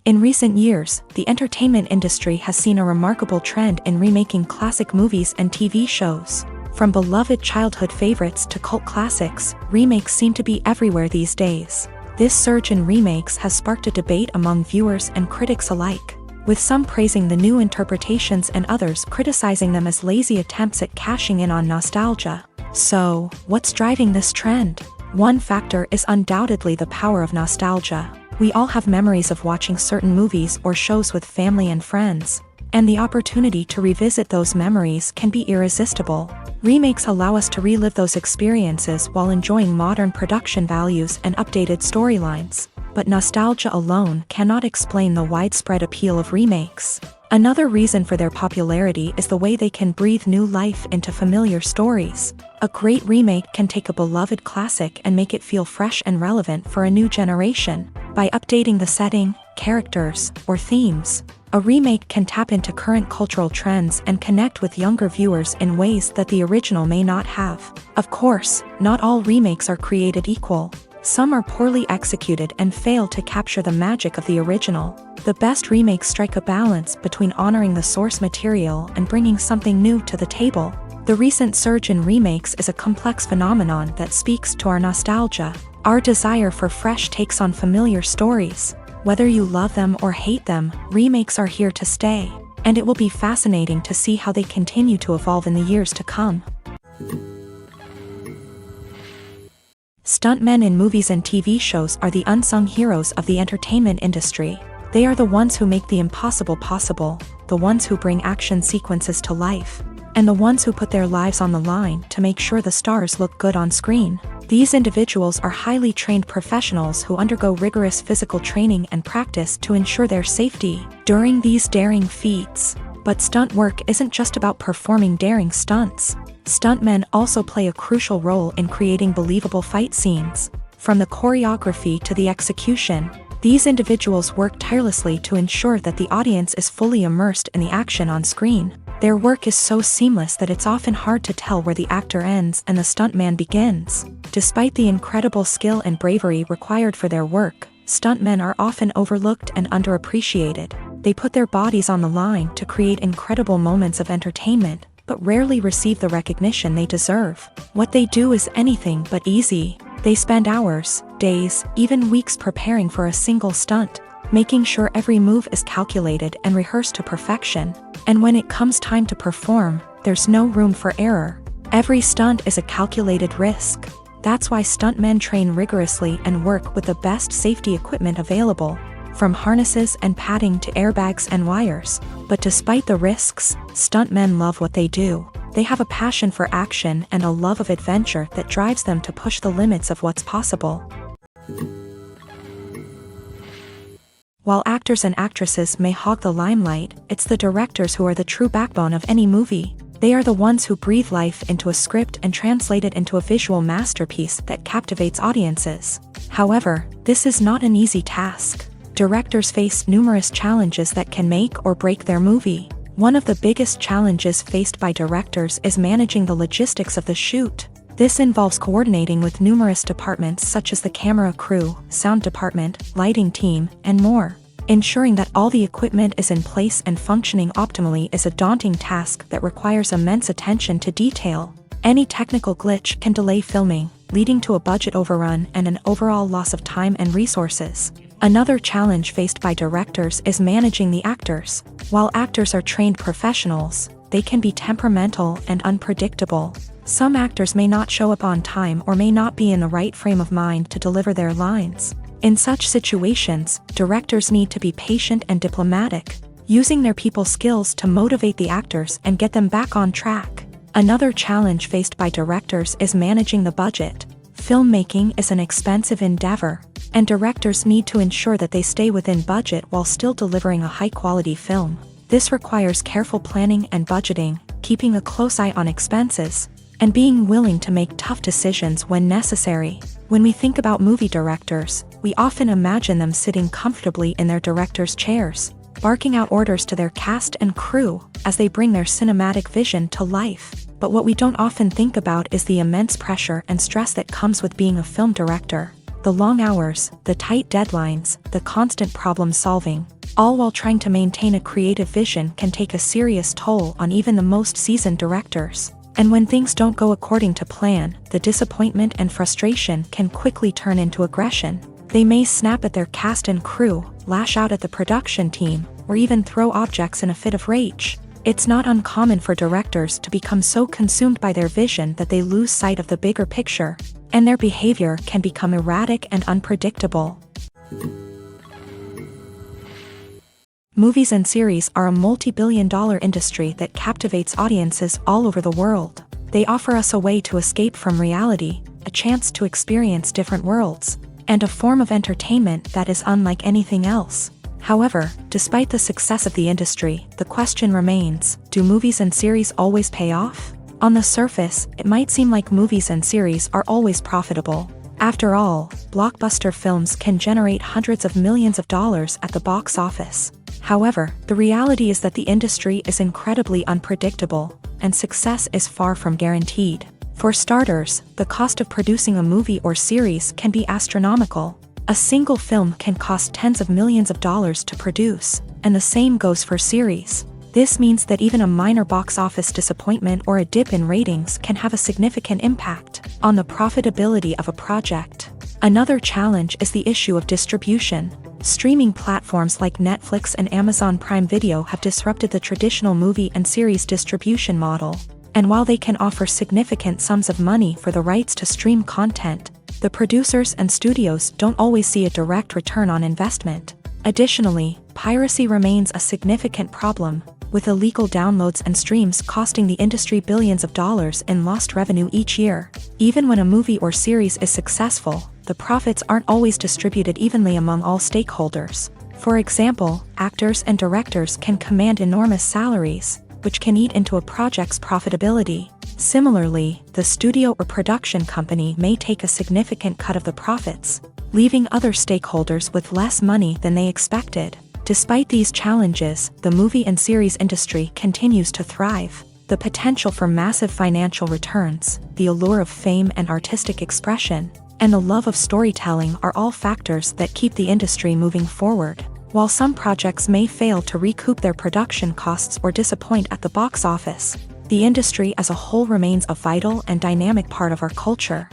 In recent years, the entertainment industry has seen a remarkable trend in remaking classic movies and TV shows. From beloved childhood favorites to cult classics, remakes seem to be everywhere these days. This surge in remakes has sparked a debate among viewers and critics alike, with some praising the new interpretations and others criticizing them as lazy attempts at cashing in on nostalgia. So, what's driving this trend? One factor is undoubtedly the power of nostalgia. We all have memories of watching certain movies or shows with family and friends, and the opportunity to revisit those memories can be irresistible. Remakes allow us to relive those experiences while enjoying modern production values and updated storylines. But nostalgia alone cannot explain the widespread appeal of remakes. Another reason for their popularity is the way they can breathe new life into familiar stories. A great remake can take a beloved classic and make it feel fresh and relevant for a new generation. By updating the setting, characters, or themes, a remake can tap into current cultural trends and connect with younger viewers in ways that the original may not have. Of course, not all remakes are created equal. Some are poorly executed and fail to capture the magic of the original. The best remakes strike a balance between honoring the source material and bringing something new to the table. The recent surge in remakes is a complex phenomenon that speaks to our nostalgia, our desire for fresh takes on familiar stories. Whether you love them or hate them, remakes are here to stay, and it will be fascinating to see how they continue to evolve in the years to come. Stuntmen in movies and TV shows are the unsung heroes of the entertainment industry. They are the ones who make the impossible possible, the ones who bring action sequences to life, and the ones who put their lives on the line to make sure the stars look good on screen. These individuals are highly trained professionals who undergo rigorous physical training and practice to ensure their safety during these daring feats. But stunt work isn't just about performing daring stunts. Stuntmen also play a crucial role in creating believable fight scenes. From the choreography to the execution, these individuals work tirelessly to ensure that the audience is fully immersed in the action on screen. Their work is so seamless that it's often hard to tell where the actor ends and the stuntman begins. Despite the incredible skill and bravery required for their work, stuntmen are often overlooked and underappreciated. They put their bodies on the line to create incredible moments of entertainment, but rarely receive the recognition they deserve. What they do is anything but easy. They spend hours, days, even weeks preparing for a single stunt, making sure every move is calculated and rehearsed to perfection. And when it comes time to perform, there's no room for error. Every stunt is a calculated risk. That's why stuntmen train rigorously and work with the best safety equipment available, from harnesses and padding to airbags and wires. But despite the risks, stuntmen love what they do. They have a passion for action and a love of adventure that drives them to push the limits of what's possible. While actors and actresses may hog the limelight, it's the directors who are the true backbone of any movie. They are the ones who breathe life into a script and translate it into a visual masterpiece that captivates audiences. However, this is not an easy task. Directors face numerous challenges that can make or break their movie. One of the biggest challenges faced by directors is managing the logistics of the shoot. This involves coordinating with numerous departments such as the camera crew, sound department, lighting team, and more. Ensuring that all the equipment is in place and functioning optimally is a daunting task that requires immense attention to detail. Any technical glitch can delay filming, leading to a budget overrun and an overall loss of time and resources. Another challenge faced by directors is managing the actors. While actors are trained professionals, they can be temperamental and unpredictable. Some actors may not show up on time or may not be in the right frame of mind to deliver their lines. In such situations, directors need to be patient and diplomatic, using their people skills to motivate the actors and get them back on track. Another challenge faced by directors is managing the budget. Filmmaking is an expensive endeavor, and directors need to ensure that they stay within budget while still delivering a high-quality film. This requires careful planning and budgeting, keeping a close eye on expenses, and being willing to make tough decisions when necessary. When we think about movie directors, we often imagine them sitting comfortably in their director's chairs, barking out orders to their cast and crew as they bring their cinematic vision to life. But what we don't often think about is the immense pressure and stress that comes with being a film director. The long hours, the tight deadlines, the constant problem solving, all while trying to maintain a creative vision can take a serious toll on even the most seasoned directors. And when things don't go according to plan, the disappointment and frustration can quickly turn into aggression. They may snap at their cast and crew, lash out at the production team, or even throw objects in a fit of rage. It's not uncommon for directors to become so consumed by their vision that they lose sight of the bigger picture, and their behavior can become erratic and unpredictable. Movies and series are a multi-billion-dollar industry that captivates audiences all over the world. They offer us a way to escape from reality, a chance to experience different worlds, and a form of entertainment that is unlike anything else. However, despite the success of the industry, the question remains, do movies and series always pay off? On the surface, it might seem like movies and series are always profitable. After all, blockbuster films can generate hundreds of millions of dollars at the box office. However, the reality is that the industry is incredibly unpredictable, and success is far from guaranteed. For starters, the cost of producing a movie or series can be astronomical. A single film can cost tens of millions of dollars to produce, and the same goes for series. This means that even a minor box office disappointment or a dip in ratings can have a significant impact on the profitability of a project. Another challenge is the issue of distribution. Streaming platforms like Netflix and Amazon Prime Video have disrupted the traditional movie and series distribution model. And while they can offer significant sums of money for the rights to stream content, the producers and studios don't always see a direct return on investment. Additionally, piracy remains a significant problem, with illegal downloads and streams costing the industry billions of dollars in lost revenue each year. Even when a movie or series is successful, the profits aren't always distributed evenly among all stakeholders. For example, actors and directors can command enormous salaries, which can eat into a project's profitability. Similarly, the studio or production company may take a significant cut of the profits, leaving other stakeholders with less money than they expected. Despite these challenges, the movie and series industry continues to thrive. The potential for massive financial returns, the allure of fame and artistic expression, and the love of storytelling are all factors that keep the industry moving forward. While some projects may fail to recoup their production costs or disappoint at the box office, the industry as a whole remains a vital and dynamic part of our culture.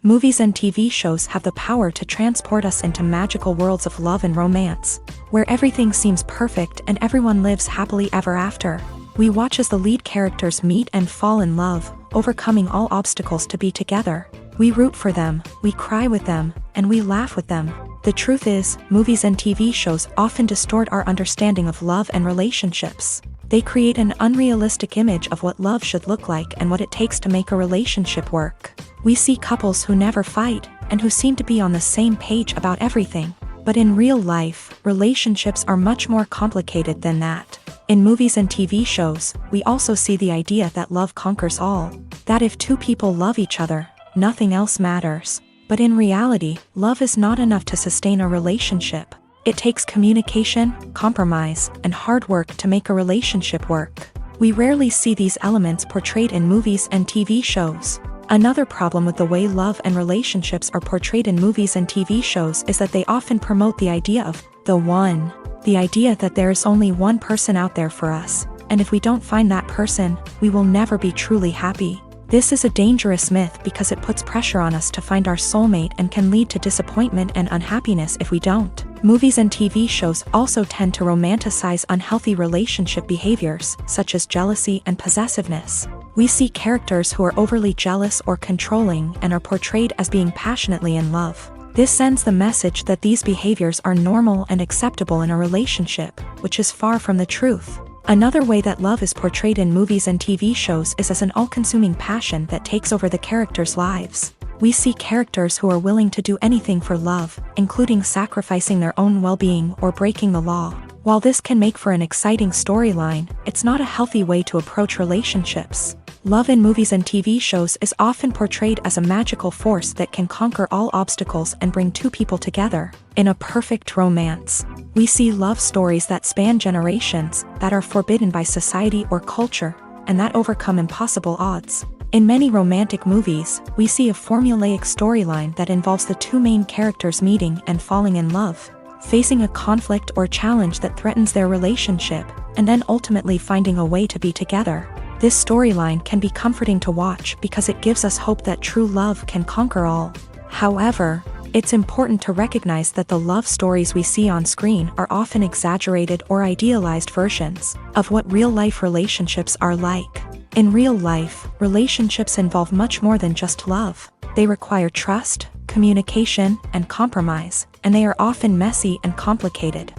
Movies and TV shows have the power to transport us into magical worlds of love and romance, where everything seems perfect and everyone lives happily ever after. We watch as the lead characters meet and fall in love, overcoming all obstacles to be together. We root for them, we cry with them, and we laugh with them. The truth is, movies and TV shows often distort our understanding of love and relationships. They create an unrealistic image of what love should look like and what it takes to make a relationship work. We see couples who never fight, and who seem to be on the same page about everything. But in real life, relationships are much more complicated than that. In movies and TV shows, we also see the idea that love conquers all. That if two people love each other, nothing else matters. But in reality, love is not enough to sustain a relationship. It takes communication, compromise, and hard work to make a relationship work. We rarely see these elements portrayed in movies and TV shows. Another problem with the way love and relationships are portrayed in movies and TV shows is that they often promote the idea of the one. The idea that there is only one person out there for us, and if we don't find that person, we will never be truly happy. This is a dangerous myth because it puts pressure on us to find our soulmate and can lead to disappointment and unhappiness if we don't. Movies and TV shows also tend to romanticize unhealthy relationship behaviors, such as jealousy and possessiveness. We see characters who are overly jealous or controlling and are portrayed as being passionately in love. This sends the message that these behaviors are normal and acceptable in a relationship, which is far from the truth. Another way that love is portrayed in movies and TV shows is as an all-consuming passion that takes over the characters' lives. We see characters who are willing to do anything for love, including sacrificing their own well-being or breaking the law. While this can make for an exciting storyline, it's not a healthy way to approach relationships. Love in movies and TV shows is often portrayed as a magical force that can conquer all obstacles and bring two people together in a perfect romance. We see love stories that span generations, that are forbidden by society or culture, and that overcome impossible odds. In many romantic movies, we see a formulaic storyline that involves the two main characters meeting and falling in love, facing a conflict or challenge that threatens their relationship, and then ultimately finding a way to be together. This storyline can be comforting to watch because it gives us hope that true love can conquer all. However, it's important to recognize that the love stories we see on screen are often exaggerated or idealized versions of what real-life relationships are like. In real life, relationships involve much more than just love. They require trust, communication, and compromise, and they are often messy and complicated.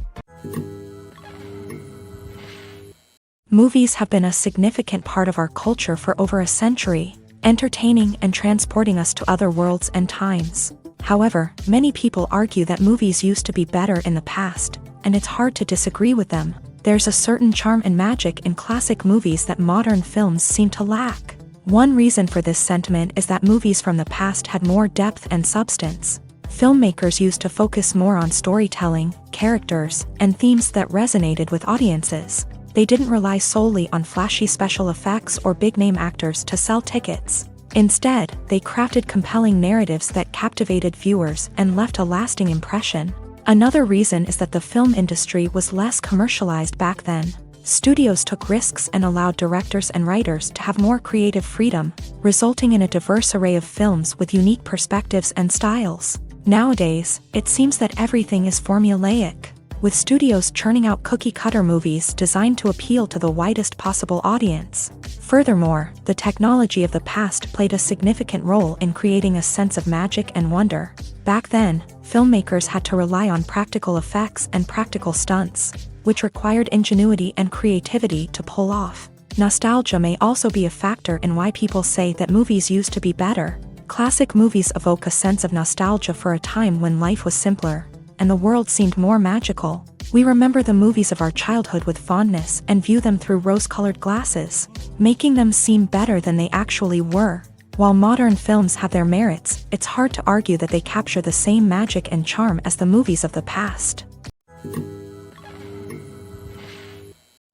Movies have been a significant part of our culture for over a century, entertaining and transporting us to other worlds and times. However, many people argue that movies used to be better in the past, and it's hard to disagree with them. There's a certain charm and magic in classic movies that modern films seem to lack. One reason for this sentiment is that movies from the past had more depth and substance. Filmmakers used to focus more on storytelling, characters, and themes that resonated with audiences. They didn't rely solely on flashy special effects or big-name actors to sell tickets. Instead, they crafted compelling narratives that captivated viewers and left a lasting impression. Another reason is that the film industry was less commercialized back then. Studios took risks and allowed directors and writers to have more creative freedom, resulting in a diverse array of films with unique perspectives and styles. Nowadays, it seems that everything is formulaic, with studios churning out cookie-cutter movies designed to appeal to the widest possible audience. Furthermore, the technology of the past played a significant role in creating a sense of magic and wonder. Back then, filmmakers had to rely on practical effects and practical stunts, which required ingenuity and creativity to pull off. Nostalgia may also be a factor in why people say that movies used to be better. Classic movies evoke a sense of nostalgia for a time when life was simpler, and the world seemed more magical. We remember the movies of our childhood with fondness and view them through rose-colored glasses, making them seem better than they actually were. While modern films have their merits, it's hard to argue that they capture the same magic and charm as the movies of the past.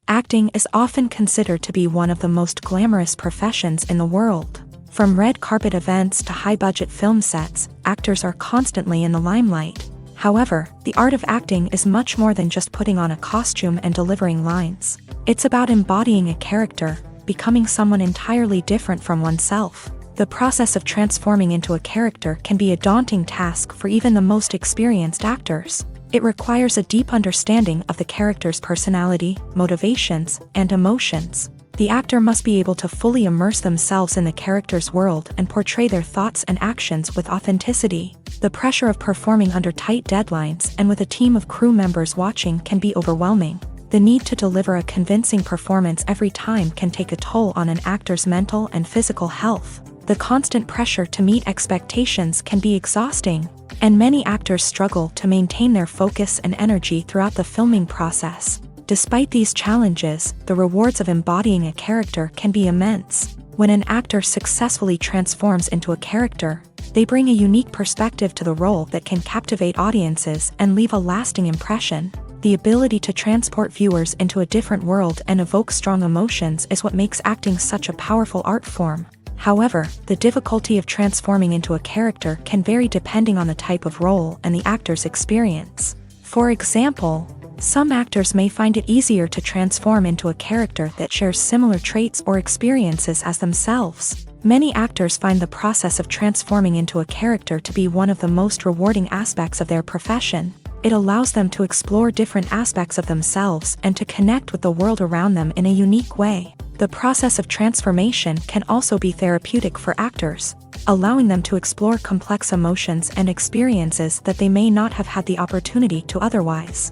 Acting is often considered to be one of the most glamorous professions in the world. From red carpet events to high-budget film sets, actors are constantly in the limelight. However, the art of acting is much more than just putting on a costume and delivering lines. It's about embodying a character, becoming someone entirely different from oneself. The process of transforming into a character can be a daunting task for even the most experienced actors. It requires a deep understanding of the character's personality, motivations, and emotions. The actor must be able to fully immerse themselves in the character's world and portray their thoughts and actions with authenticity. The pressure of performing under tight deadlines and with a team of crew members watching can be overwhelming. The need to deliver a convincing performance every time can take a toll on an actor's mental and physical health. The constant pressure to meet expectations can be exhausting, and many actors struggle to maintain their focus and energy throughout the filming process. Despite these challenges, the rewards of embodying a character can be immense. When an actor successfully transforms into a character, they bring a unique perspective to the role that can captivate audiences and leave a lasting impression. The ability to transport viewers into a different world and evoke strong emotions is what makes acting such a powerful art form. However, the difficulty of transforming into a character can vary depending on the type of role and the actor's experience. For example, some actors may find it easier to transform into a character that shares similar traits or experiences as themselves. Many actors find the process of transforming into a character to be one of the most rewarding aspects of their profession. It allows them to explore different aspects of themselves and to connect with the world around them in a unique way. The process of transformation can also be therapeutic for actors, allowing them to explore complex emotions and experiences that they may not have had the opportunity to otherwise.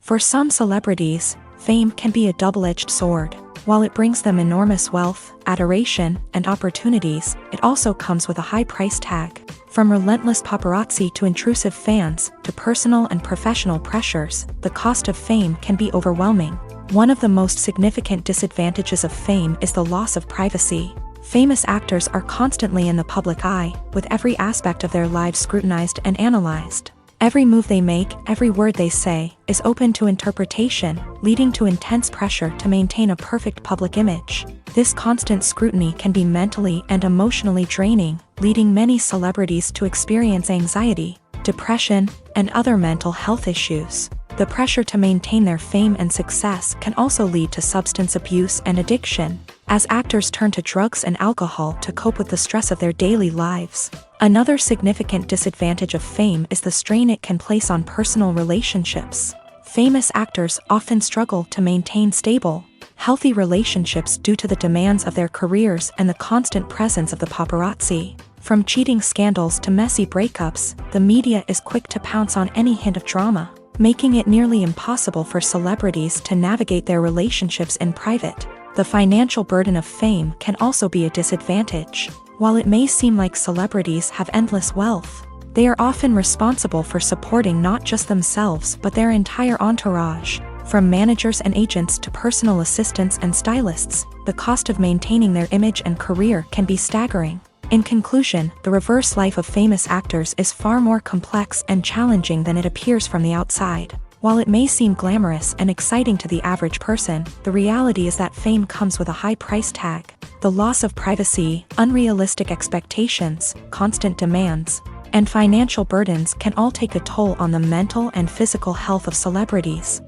For some celebrities, fame can be a double-edged sword. While it brings them enormous wealth, adoration, and opportunities, it also comes with a high price tag. From relentless paparazzi to intrusive fans, to personal and professional pressures, the cost of fame can be overwhelming. One of the most significant disadvantages of fame is the loss of privacy. Famous actors are constantly in the public eye, with every aspect of their lives scrutinized and analyzed. Every move they make, every word they say, is open to interpretation, leading to intense pressure to maintain a perfect public image. This constant scrutiny can be mentally and emotionally draining, leading many celebrities to experience anxiety, depression, and other mental health issues. The pressure to maintain their fame and success can also lead to substance abuse and addiction, as actors turn to drugs and alcohol to cope with the stress of their daily lives. Another significant disadvantage of fame is the strain it can place on personal relationships. Famous actors often struggle to maintain stable, healthy relationships due to the demands of their careers and the constant presence of the paparazzi. From cheating scandals to messy breakups, the media is quick to pounce on any hint of drama, making it nearly impossible for celebrities to navigate their relationships in private. The financial burden of fame can also be a disadvantage. While it may seem like celebrities have endless wealth, they are often responsible for supporting not just themselves but their entire entourage. From managers and agents to personal assistants and stylists, the cost of maintaining their image and career can be staggering. In conclusion, the reverse life of famous actors is far more complex and challenging than it appears from the outside. While it may seem glamorous and exciting to the average person, the reality is that fame comes with a high price tag. The loss of privacy, unrealistic expectations, constant demands, and financial burdens can all take a toll on the mental and physical health of celebrities.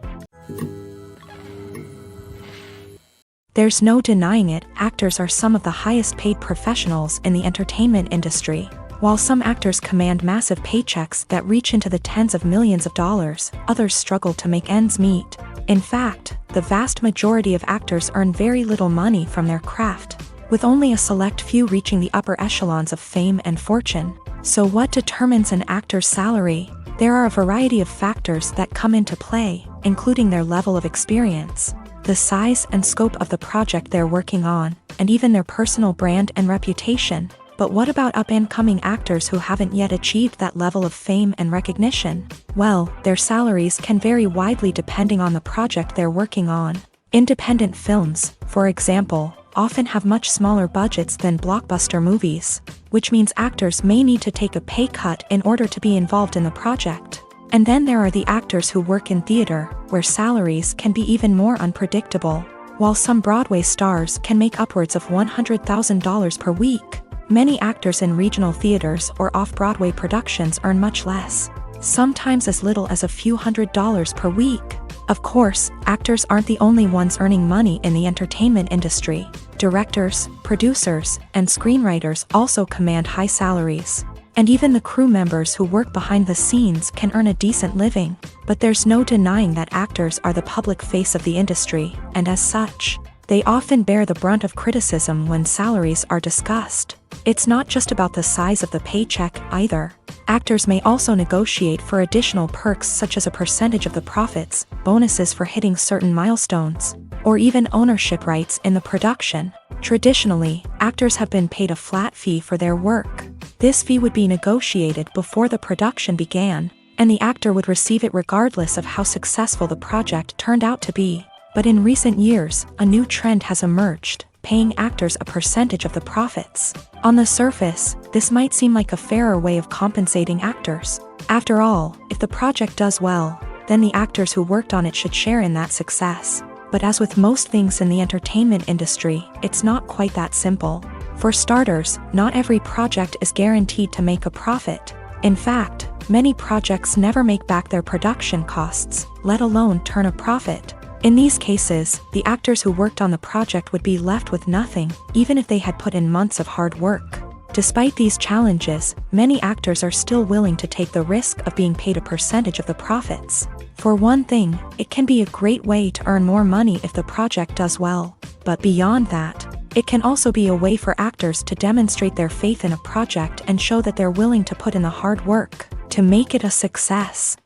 There's no denying it, actors are some of the highest paid professionals in the entertainment industry. While some actors command massive paychecks that reach into the tens of millions of dollars, others struggle to make ends meet. In fact, the vast majority of actors earn very little money from their craft, with only a select few reaching the upper echelons of fame and fortune. So what determines an actor's salary? There are a variety of factors that come into play, including their level of experience, the size and scope of the project they're working on, and even their personal brand and reputation. But what about up-and-coming actors who haven't yet achieved that level of fame and recognition? Well, their salaries can vary widely depending on the project they're working on. Independent films, for example, often have much smaller budgets than blockbuster movies, which means actors may need to take a pay cut in order to be involved in the project. And then there are the actors who work in theater, where salaries can be even more unpredictable. While some Broadway stars can make upwards of $100,000 per week, many actors in regional theaters or off-Broadway productions earn much less, sometimes as little as a few $100s per week. Of course, actors aren't the only ones earning money in the entertainment industry. Directors, producers, and screenwriters also command high salaries. And even the crew members who work behind the scenes can earn a decent living. But there's no denying that actors are the public face of the industry, and as such, they often bear the brunt of criticism when salaries are discussed. It's not just about the size of the paycheck, either. Actors may also negotiate for additional perks such as a percentage of the profits, bonuses for hitting certain milestones, or even ownership rights in the production. Traditionally, actors have been paid a flat fee for their work. This fee would be negotiated before the production began, and the actor would receive it regardless of how successful the project turned out to be. But in recent years, a new trend has emerged, paying actors a percentage of the profits. On the surface, this might seem like a fairer way of compensating actors. After all, if the project does well, then the actors who worked on it should share in that success. But as with most things in the entertainment industry, it's not quite that simple. For starters, not every project is guaranteed to make a profit. In fact, many projects never make back their production costs, let alone turn a profit. In these cases, the actors who worked on the project would be left with nothing, even if they had put in months of hard work. Despite these challenges, many actors are still willing to take the risk of being paid a percentage of the profits. For one thing, it can be a great way to earn more money if the project does well. But beyond that, it can also be a way for actors to demonstrate their faith in a project and show that they're willing to put in the hard work to make it a success.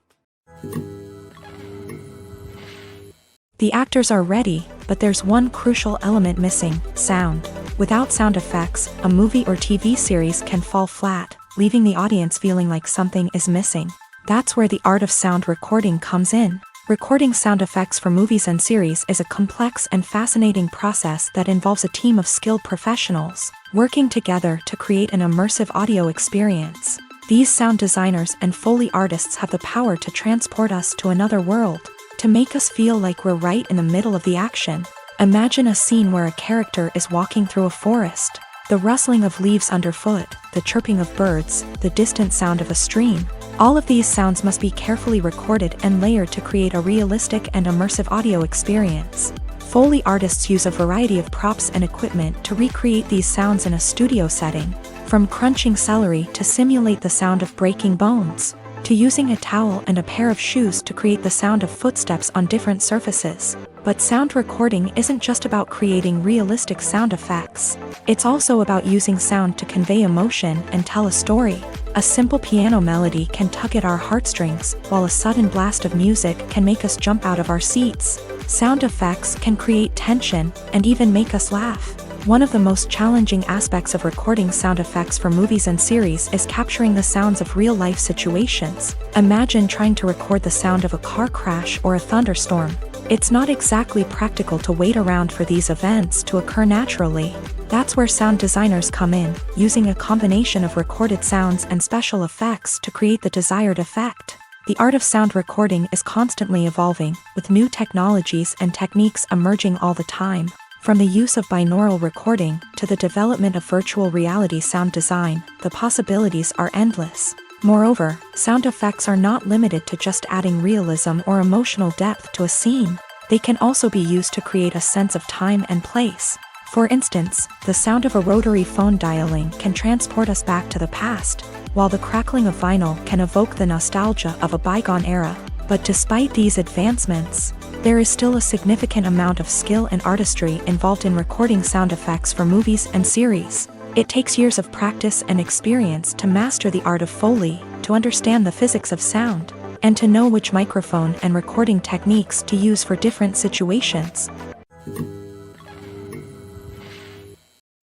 The actors are ready, but there's one crucial element missing: sound. Without sound effects, a movie or TV series can fall flat, leaving the audience feeling like something is missing. That's where the art of sound recording comes in. Recording sound effects for movies and series is a complex and fascinating process that involves a team of skilled professionals working together to create an immersive audio experience. These sound designers and Foley artists have the power to transport us to another world, to make us feel like we're right in the middle of the action. Imagine a scene where a character is walking through a forest. The rustling of leaves underfoot, the chirping of birds, the distant sound of a stream. All of these sounds must be carefully recorded and layered to create a realistic and immersive audio experience. Foley artists use a variety of props and equipment to recreate these sounds in a studio setting, from crunching celery to simulate the sound of breaking bones, to using a towel and a pair of shoes to create the sound of footsteps on different surfaces. But sound recording isn't just about creating realistic sound effects. It's also about using sound to convey emotion and tell a story. A simple piano melody can tug at our heartstrings, while a sudden blast of music can make us jump out of our seats. Sound effects can create tension and even make us laugh. One of the most challenging aspects of recording sound effects for movies and series is capturing the sounds of real-life situations. Imagine trying to record the sound of a car crash or a thunderstorm. It's not exactly practical to wait around for these events to occur naturally. That's where sound designers come in, using a combination of recorded sounds and special effects to create the desired effect. The art of sound recording is constantly evolving, with new technologies and techniques emerging all the time. From the use of binaural recording to the development of virtual reality sound design, the possibilities are endless. Moreover, sound effects are not limited to just adding realism or emotional depth to a scene. They can also be used to create a sense of time and place. For instance, the sound of a rotary phone dialing can transport us back to the past, while the crackling of vinyl can evoke the nostalgia of a bygone era. But despite these advancements, there is still a significant amount of skill and artistry involved in recording sound effects for movies and series. It takes years of practice and experience to master the art of Foley, to understand the physics of sound, and to know which microphone and recording techniques to use for different situations.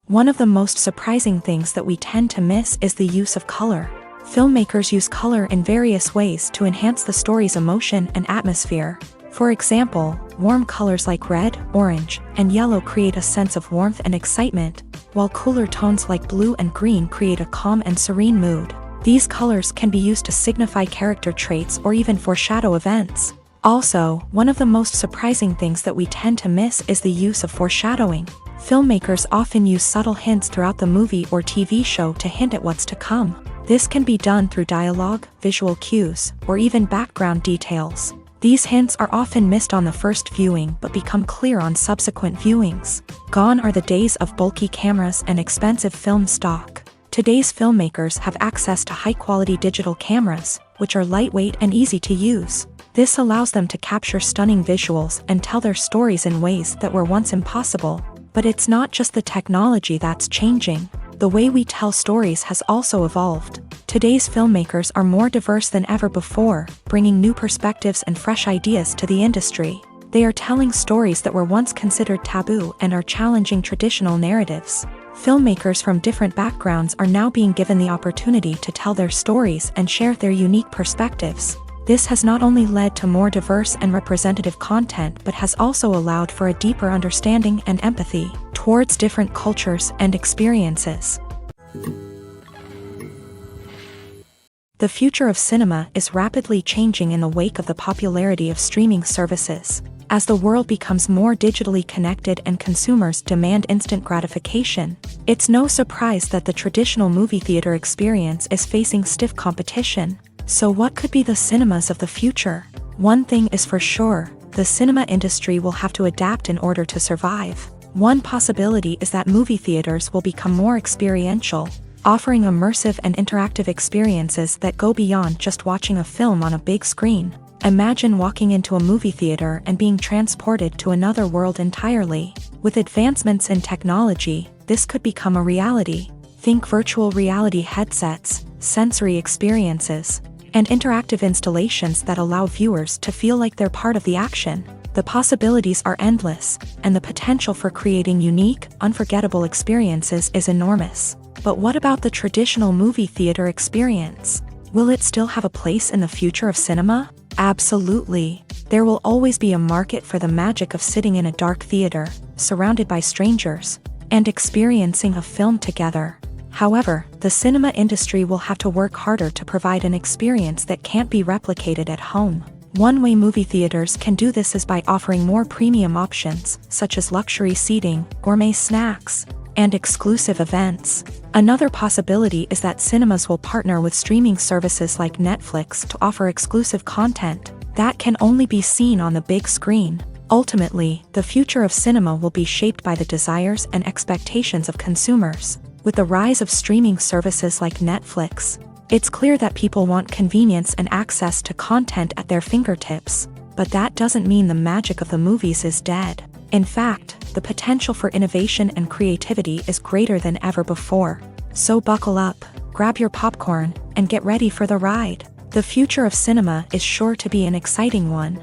One of the most surprising things that we tend to miss is the use of color. Filmmakers use color in various ways to enhance the story's emotion and atmosphere. For example, warm colors like red, orange, and yellow create a sense of warmth and excitement, while cooler tones like blue and green create a calm and serene mood. These colors can be used to signify character traits or even foreshadow events. Also, one of the most surprising things that we tend to miss is the use of foreshadowing. Filmmakers often use subtle hints throughout the movie or TV show to hint at what's to come. This can be done through dialogue, visual cues, or even background details. These hints are often missed on the first viewing but become clear on subsequent viewings. Gone are the days of bulky cameras and expensive film stock. Today's filmmakers have access to high-quality digital cameras, which are lightweight and easy to use. This allows them to capture stunning visuals and tell their stories in ways that were once impossible. But it's not just the technology that's changing. The way we tell stories has also evolved. Today's filmmakers are more diverse than ever before, bringing new perspectives and fresh ideas to the industry. They are telling stories that were once considered taboo and are challenging traditional narratives. Filmmakers from different backgrounds are now being given the opportunity to tell their stories and share their unique perspectives. This has not only led to more diverse and representative content but has also allowed for a deeper understanding and empathy towards different cultures and experiences. The future of cinema is rapidly changing in the wake of the popularity of streaming services. As the world becomes more digitally connected and consumers demand instant gratification, it's no surprise that the traditional movie theater experience is facing stiff competition. So what could be the cinemas of the future? One thing is for sure, the cinema industry will have to adapt in order to survive. One possibility is that movie theaters will become more experiential, offering immersive and interactive experiences that go beyond just watching a film on a big screen. Imagine walking into a movie theater and being transported to another world entirely. With advancements in technology, this could become a reality. Think virtual reality headsets, sensory experiences, and interactive installations that allow viewers to feel like they're part of the action. The possibilities are endless, and the potential for creating unique, unforgettable experiences is enormous. But what about the traditional movie theater experience? Will it still have a place in the future of cinema? Absolutely. There will always be a market for the magic of sitting in a dark theater, surrounded by strangers, and experiencing a film together. However, the cinema industry will have to work harder to provide an experience that can't be replicated at home. One way movie theaters can do this is by offering more premium options, such as luxury seating, gourmet snacks, and exclusive events. Another possibility is that cinemas will partner with streaming services like Netflix to offer exclusive content that can only be seen on the big screen. Ultimately, the future of cinema will be shaped by the desires and expectations of consumers. With the rise of streaming services like Netflix, it's clear that people want convenience and access to content at their fingertips. But that doesn't mean the magic of the movies is dead. In fact, the potential for innovation and creativity is greater than ever before. So buckle up, grab your popcorn, and get ready for the ride. The future of cinema is sure to be an exciting one.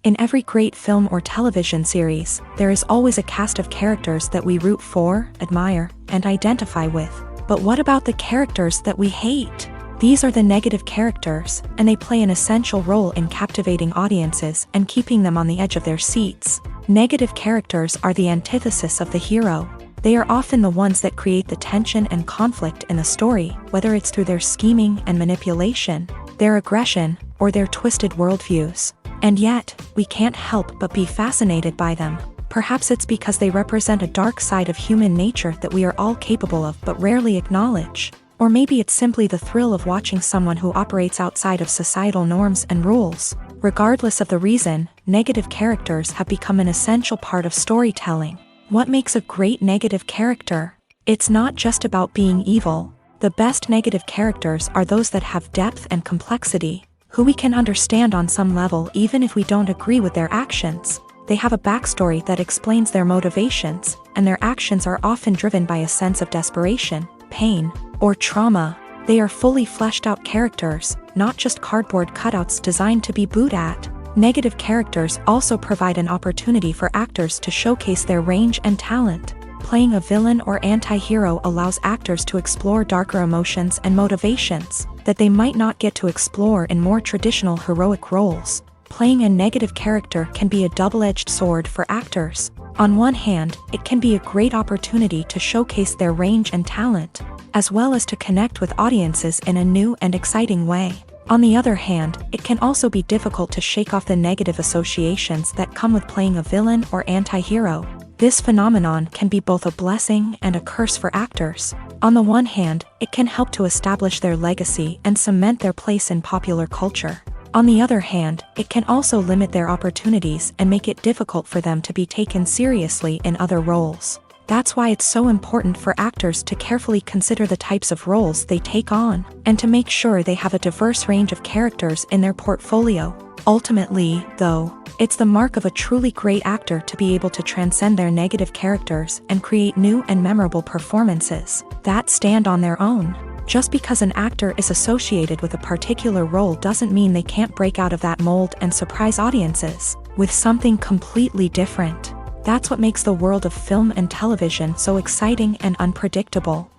In every great film or television series, there is always a cast of characters that we root for, admire, and identify with. But what about the characters that we hate? These are the negative characters, and they play an essential role in captivating audiences and keeping them on the edge of their seats. Negative characters are the antithesis of the hero. They are often the ones that create the tension and conflict in the story, whether it's through their scheming and manipulation, their aggression, or their twisted worldviews. And yet, we can't help but be fascinated by them. Perhaps it's because they represent a dark side of human nature that we are all capable of but rarely acknowledge. Or maybe it's simply the thrill of watching someone who operates outside of societal norms and rules. Regardless of the reason, negative characters have become an essential part of storytelling. What makes a great negative character? It's not just about being evil. The best negative characters are those that have depth and complexity, who we can understand on some level even if we don't agree with their actions. They have a backstory that explains their motivations, and their actions are often driven by a sense of desperation, pain, or trauma. They are fully fleshed out characters, not just cardboard cutouts designed to be booed at. Negative characters also provide an opportunity for actors to showcase their range and talent. Playing a villain or anti-hero allows actors to explore darker emotions and motivations that they might not get to explore in more traditional heroic roles. Playing a negative character can be a double-edged sword for actors. On one hand, it can be a great opportunity to showcase their range and talent, as well as to connect with audiences in a new and exciting way. On the other hand, it can also be difficult to shake off the negative associations that come with playing a villain or anti-hero. This phenomenon can be both a blessing and a curse for actors. On the one hand, it can help to establish their legacy and cement their place in popular culture. On the other hand, it can also limit their opportunities and make it difficult for them to be taken seriously in other roles. That's why it's so important for actors to carefully consider the types of roles they take on, and to make sure they have a diverse range of characters in their portfolio. Ultimately, though, it's the mark of a truly great actor to be able to transcend their negative characters and create new and memorable performances that stand on their own. Just because an actor is associated with a particular role doesn't mean they can't break out of that mold and surprise audiences with something completely different. That's what makes the world of film and television so exciting and unpredictable.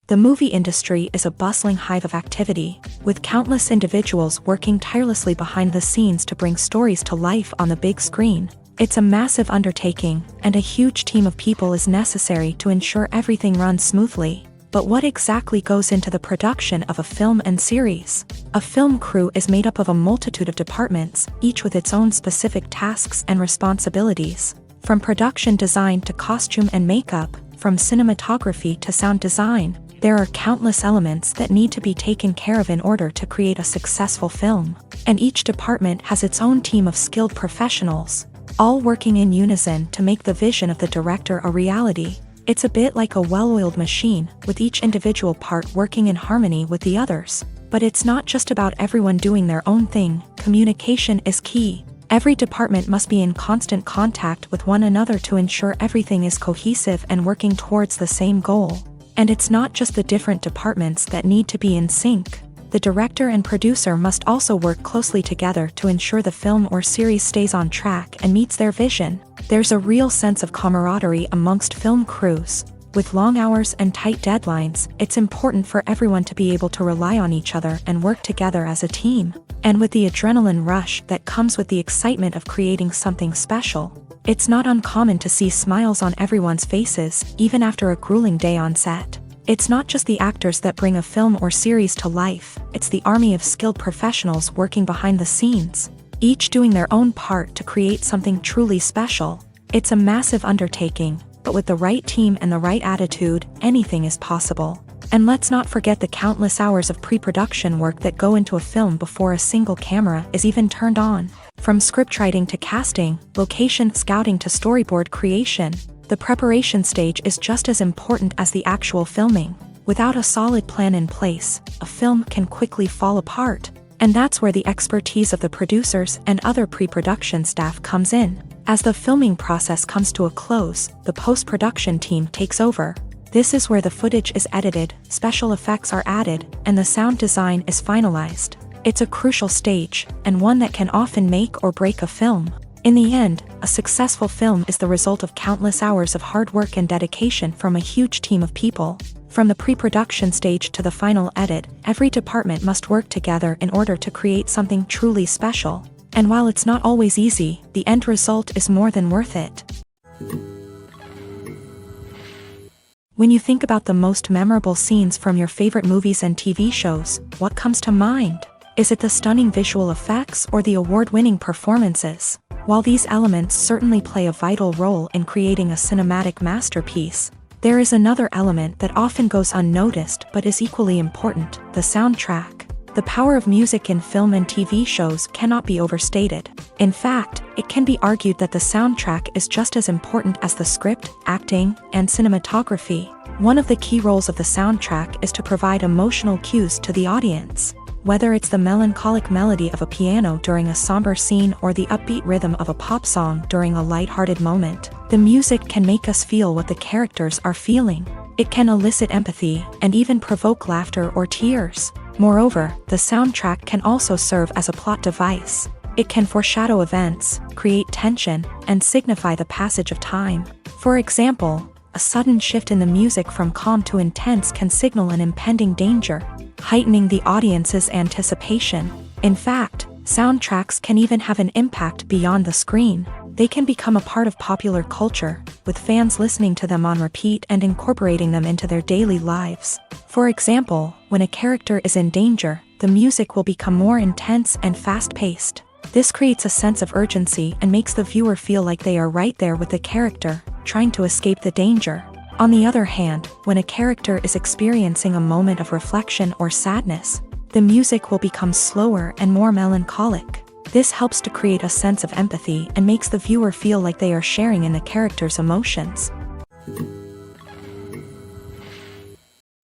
The movie industry is a bustling hive of activity, with countless individuals working tirelessly behind the scenes to bring stories to life on the big screen. It's a massive undertaking, and a huge team of people is necessary to ensure everything runs smoothly. But what exactly goes into the production of a film and series? A film crew is made up of a multitude of departments, each with its own specific tasks and responsibilities. From production design to costume and makeup, from cinematography to sound design, there are countless elements that need to be taken care of in order to create a successful film. And each department has its own team of skilled professionals, all working in unison to make the vision of the director a reality. It's a bit like a well-oiled machine, with each individual part working in harmony with the others. But it's not just about everyone doing their own thing. Communication is key. Every department must be in constant contact with one another to ensure everything is cohesive and working towards the same goal. And it's not just the different departments that need to be in sync. The director and producer must also work closely together to ensure the film or series stays on track and meets their vision. There's a real sense of camaraderie amongst film crews. With long hours and tight deadlines, it's important for everyone to be able to rely on each other and work together as a team. And with the adrenaline rush that comes with the excitement of creating something special, it's not uncommon to see smiles on everyone's faces, even after a grueling day on set. It's not just the actors that bring a film or series to life, it's the army of skilled professionals working behind the scenes, each doing their own part to create something truly special. It's a massive undertaking, but with the right team and the right attitude, anything is possible. And let's not forget the countless hours of pre-production work that go into a film before a single camera is even turned on. From scriptwriting to casting, location scouting to storyboard creation, the preparation stage is just as important as the actual filming. Without a solid plan in place, a film can quickly fall apart. And that's where the expertise of the producers and other pre-production staff comes in. As the filming process comes to a close, the post-production team takes over. This is where the footage is edited, special effects are added, and the sound design is finalized. It's a crucial stage, and one that can often make or break a film. In the end, a successful film is the result of countless hours of hard work and dedication from a huge team of people. From the pre-production stage to the final edit, every department must work together in order to create something truly special. And while it's not always easy, the end result is more than worth it. When you think about the most memorable scenes from your favorite movies and TV shows, what comes to mind? Is it the stunning visual effects or the award-winning performances? While these elements certainly play a vital role in creating a cinematic masterpiece, there is another element that often goes unnoticed but is equally important: the soundtrack. The power of music in film and TV shows cannot be overstated. In fact, it can be argued that the soundtrack is just as important as the script, acting, and cinematography. One of the key roles of the soundtrack is to provide emotional cues to the audience. Whether it's the melancholic melody of a piano during a somber scene or the upbeat rhythm of a pop song during a light-hearted moment, the music can make us feel what the characters are feeling. It can elicit empathy and even provoke laughter or tears. Moreover, the soundtrack can also serve as a plot device. It can foreshadow events, create tension, and signify the passage of time. For example, a sudden shift in the music from calm to intense can signal an impending danger, heightening the audience's anticipation. In fact, soundtracks can even have an impact beyond the screen. They can become a part of popular culture, with fans listening to them on repeat and incorporating them into their daily lives. For example, when a character is in danger, the music will become more intense and fast-paced. This creates a sense of urgency and makes the viewer feel like they are right there with the character, trying to escape the danger. On the other hand, when a character is experiencing a moment of reflection or sadness, the music will become slower and more melancholic. This helps to create a sense of empathy and makes the viewer feel like they are sharing in the character's emotions.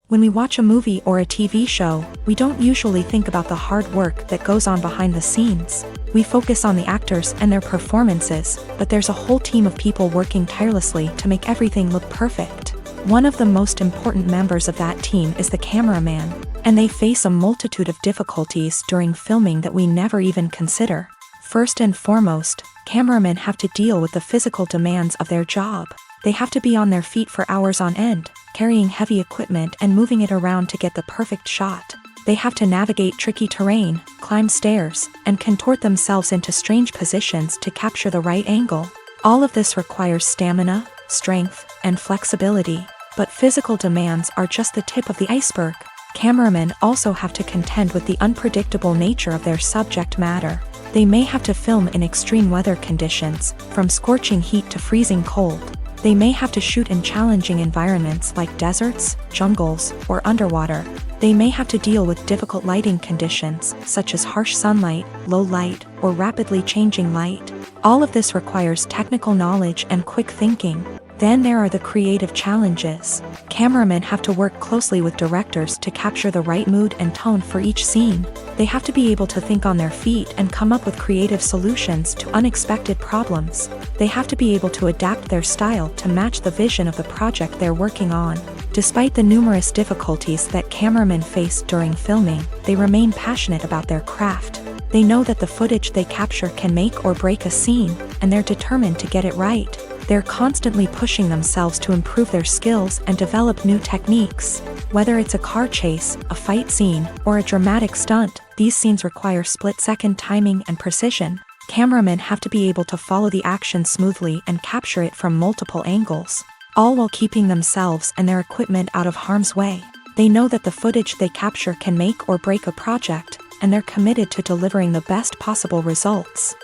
When we watch a movie or a TV show, we don't usually think about the hard work that goes on behind the scenes. We focus on the actors and their performances, but there's a whole team of people working tirelessly to make everything look perfect. One of the most important members of that team is the cameraman, and they face a multitude of difficulties during filming that we never even consider. First and foremost, cameramen have to deal with the physical demands of their job. They have to be on their feet for hours on end, carrying heavy equipment and moving it around to get the perfect shot. They have to navigate tricky terrain, climb stairs, and contort themselves into strange positions to capture the right angle. All of this requires stamina, strength, and flexibility. But physical demands are just the tip of the iceberg. Cameramen also have to contend with the unpredictable nature of their subject matter. They may have to film in extreme weather conditions, from scorching heat to freezing cold. They may have to shoot in challenging environments like deserts, jungles, or underwater. They may have to deal with difficult lighting conditions, such as harsh sunlight, low light, or rapidly changing light. All of this requires technical knowledge and quick thinking. Then there are the creative challenges. Cameramen have to work closely with directors to capture the right mood and tone for each scene. They have to be able to think on their feet and come up with creative solutions to unexpected problems. They have to be able to adapt their style to match the vision of the project they're working on. Despite the numerous difficulties that cameramen face during filming, they remain passionate about their craft. They know that the footage they capture can make or break a scene, and they're determined to get it right. They're constantly pushing themselves to improve their skills and develop new techniques. Whether it's a car chase, a fight scene, or a dramatic stunt, these scenes require split-second timing and precision. Cameramen have to be able to follow the action smoothly and capture it from multiple angles, all while keeping themselves and their equipment out of harm's way. They know that the footage they capture can make or break a project, and they're committed to delivering the best possible results.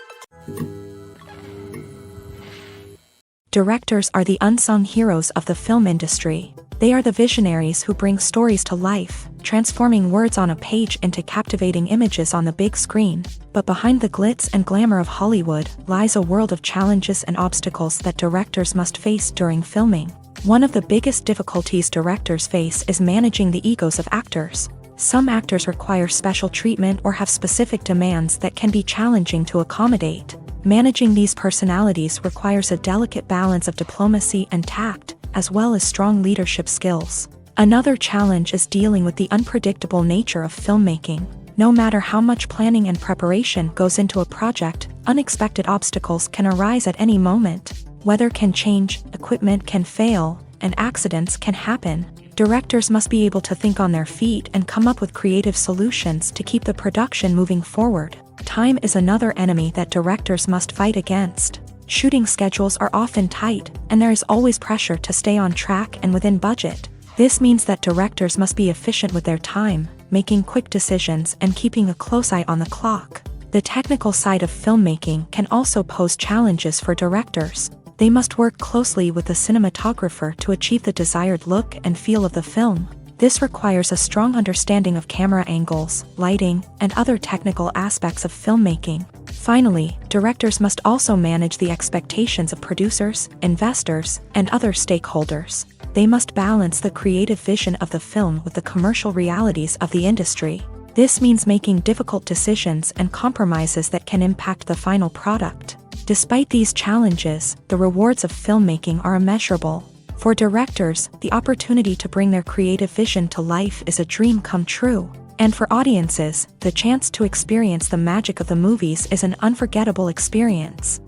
Directors are the unsung heroes of the film industry. They are the visionaries who bring stories to life, transforming words on a page into captivating images on the big screen. But behind the glitz and glamour of Hollywood lies a world of challenges and obstacles that directors must face during filming. One of the biggest difficulties directors face is managing the egos of actors. Some actors require special treatment or have specific demands that can be challenging to accommodate. Managing these personalities requires a delicate balance of diplomacy and tact, as well as strong leadership skills. Another challenge is dealing with the unpredictable nature of filmmaking. No matter how much planning and preparation goes into a project, unexpected obstacles can arise at any moment. Weather can change, equipment can fail, and accidents can happen. Directors must be able to think on their feet and come up with creative solutions to keep the production moving forward. Time is another enemy that directors must fight against. Shooting schedules are often tight, and there is always pressure to stay on track and within budget. This means that directors must be efficient with their time, making quick decisions and keeping a close eye on the clock. The technical side of filmmaking can also pose challenges for directors. They must work closely with the cinematographer to achieve the desired look and feel of the film. This requires a strong understanding of camera angles, lighting, and other technical aspects of filmmaking. Finally, directors must also manage the expectations of producers, investors, and other stakeholders. They must balance the creative vision of the film with the commercial realities of the industry. This means making difficult decisions and compromises that can impact the final product. Despite these challenges, the rewards of filmmaking are immeasurable. For directors, the opportunity to bring their creative vision to life is a dream come true. And for audiences, the chance to experience the magic of the movies is an unforgettable experience.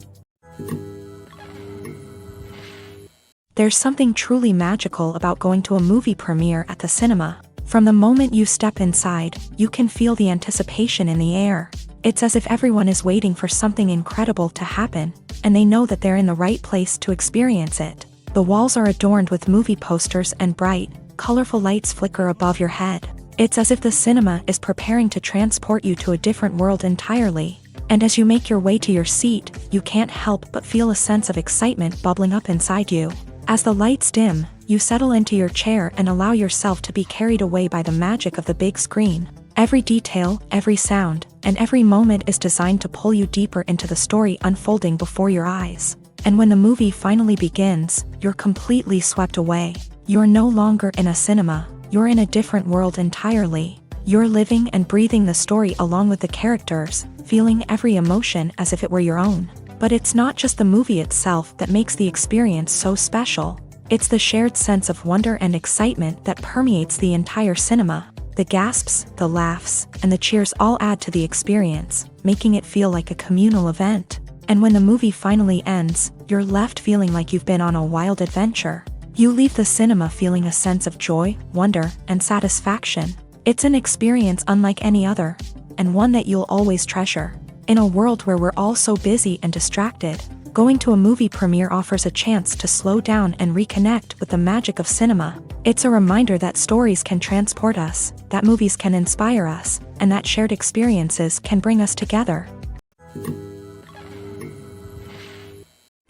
There's something truly magical about going to a movie premiere at the cinema. From the moment you step inside, you can feel the anticipation in the air. It's as if everyone is waiting for something incredible to happen, and they know that they're in the right place to experience it. The walls are adorned with movie posters and bright, colorful lights flicker above your head. It's as if the cinema is preparing to transport you to a different world entirely. And as you make your way to your seat, you can't help but feel a sense of excitement bubbling up inside you. As the lights dim, you settle into your chair and allow yourself to be carried away by the magic of the big screen. Every detail, every sound, and every moment is designed to pull you deeper into the story unfolding before your eyes. And when the movie finally begins, you're completely swept away. You're no longer in a cinema, you're in a different world entirely. You're living and breathing the story along with the characters, feeling every emotion as if it were your own. But it's not just the movie itself that makes the experience so special. It's the shared sense of wonder and excitement that permeates the entire cinema. The gasps, the laughs, and the cheers all add to the experience, making it feel like a communal event. And when the movie finally ends, you're left feeling like you've been on a wild adventure. You leave the cinema feeling a sense of joy, wonder, and satisfaction. It's an experience unlike any other, and one that you'll always treasure. In a world where we're all so busy and distracted, going to a movie premiere offers a chance to slow down and reconnect with the magic of cinema. It's a reminder that stories can transport us, that movies can inspire us, and that shared experiences can bring us together.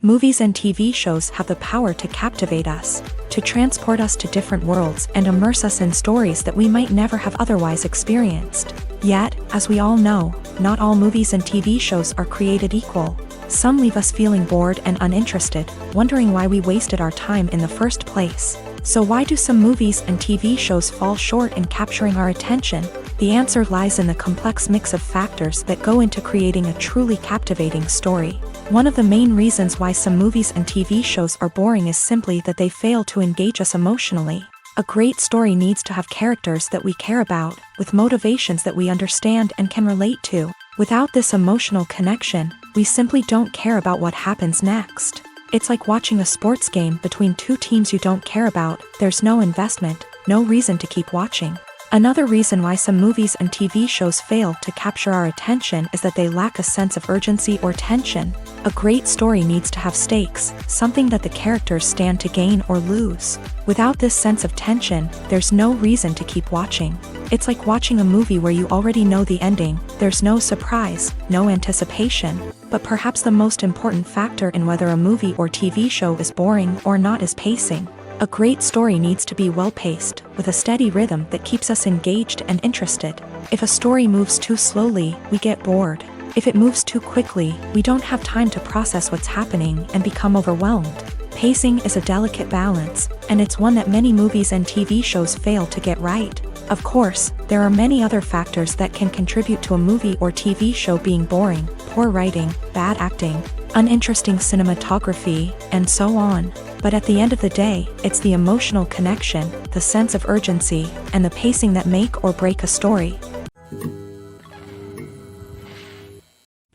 Movies and TV shows have the power to captivate us, to transport us to different worlds and immerse us in stories that we might never have otherwise experienced. Yet, as we all know, not all movies and TV shows are created equal. Some leave us feeling bored and uninterested, wondering why we wasted our time in the first place. So why do some movies and TV shows fall short in capturing our attention? The answer lies in the complex mix of factors that go into creating a truly captivating story. One of the main reasons why some movies and TV shows are boring is simply that they fail to engage us emotionally. A great story needs to have characters that we care about, with motivations that we understand and can relate to. Without this emotional connection, we simply don't care about what happens next. It's like watching a sports game between two teams you don't care about. There's no investment, no reason to keep watching. Another reason why some movies and TV shows fail to capture our attention is that they lack a sense of urgency or tension. A great story needs to have stakes, something that the characters stand to gain or lose. Without this sense of tension, there's no reason to keep watching. It's like watching a movie where you already know the ending. There's no surprise, no anticipation. But perhaps the most important factor in whether a movie or TV show is boring or not is pacing. A great story needs to be well-paced, with a steady rhythm that keeps us engaged and interested. If a story moves too slowly, we get bored. If it moves too quickly, we don't have time to process what's happening and become overwhelmed. Pacing is a delicate balance, and it's one that many movies and TV shows fail to get right. Of course, there are many other factors that can contribute to a movie or TV show being boring: poor writing, bad acting, uninteresting cinematography, and so on. But at the end of the day, it's the emotional connection, the sense of urgency, and the pacing that make or break a story.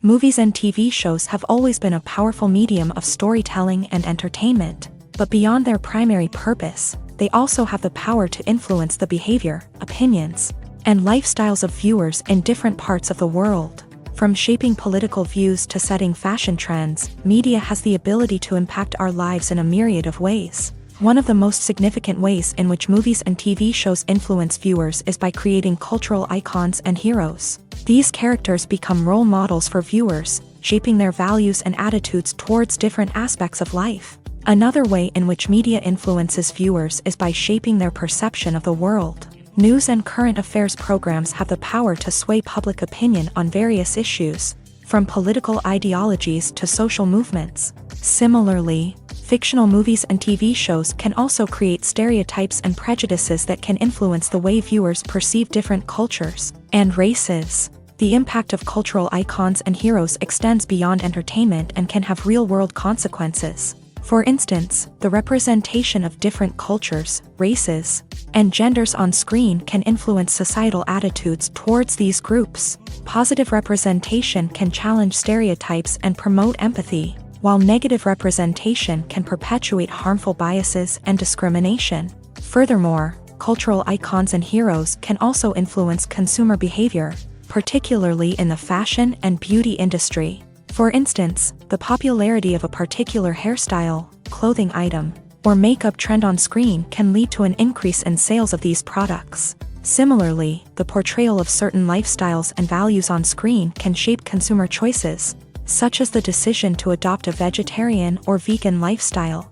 Movies and TV shows have always been a powerful medium of storytelling and entertainment, but beyond their primary purpose, they also have the power to influence the behavior, opinions, and lifestyles of viewers in different parts of the world. From shaping political views to setting fashion trends, media has the ability to impact our lives in a myriad of ways. One of the most significant ways in which movies and TV shows influence viewers is by creating cultural icons and heroes. These characters become role models for viewers, shaping their values and attitudes towards different aspects of life. Another way in which media influences viewers is by shaping their perception of the world. News and current affairs programs have the power to sway public opinion on various issues, from political ideologies to social movements. Similarly, fictional movies and TV shows can also create stereotypes and prejudices that can influence the way viewers perceive different cultures and races. The impact of cultural icons and heroes extends beyond entertainment and can have real-world consequences. For instance, the representation of different cultures, races, and genders on screen can influence societal attitudes towards these groups. Positive representation can challenge stereotypes and promote empathy, while negative representation can perpetuate harmful biases and discrimination. Furthermore, cultural icons and heroes can also influence consumer behavior, particularly in the fashion and beauty industry. For instance, the popularity of a particular hairstyle, clothing item, or makeup trend on screen can lead to an increase in sales of these products. Similarly, the portrayal of certain lifestyles and values on screen can shape consumer choices, such as the decision to adopt a vegetarian or vegan lifestyle.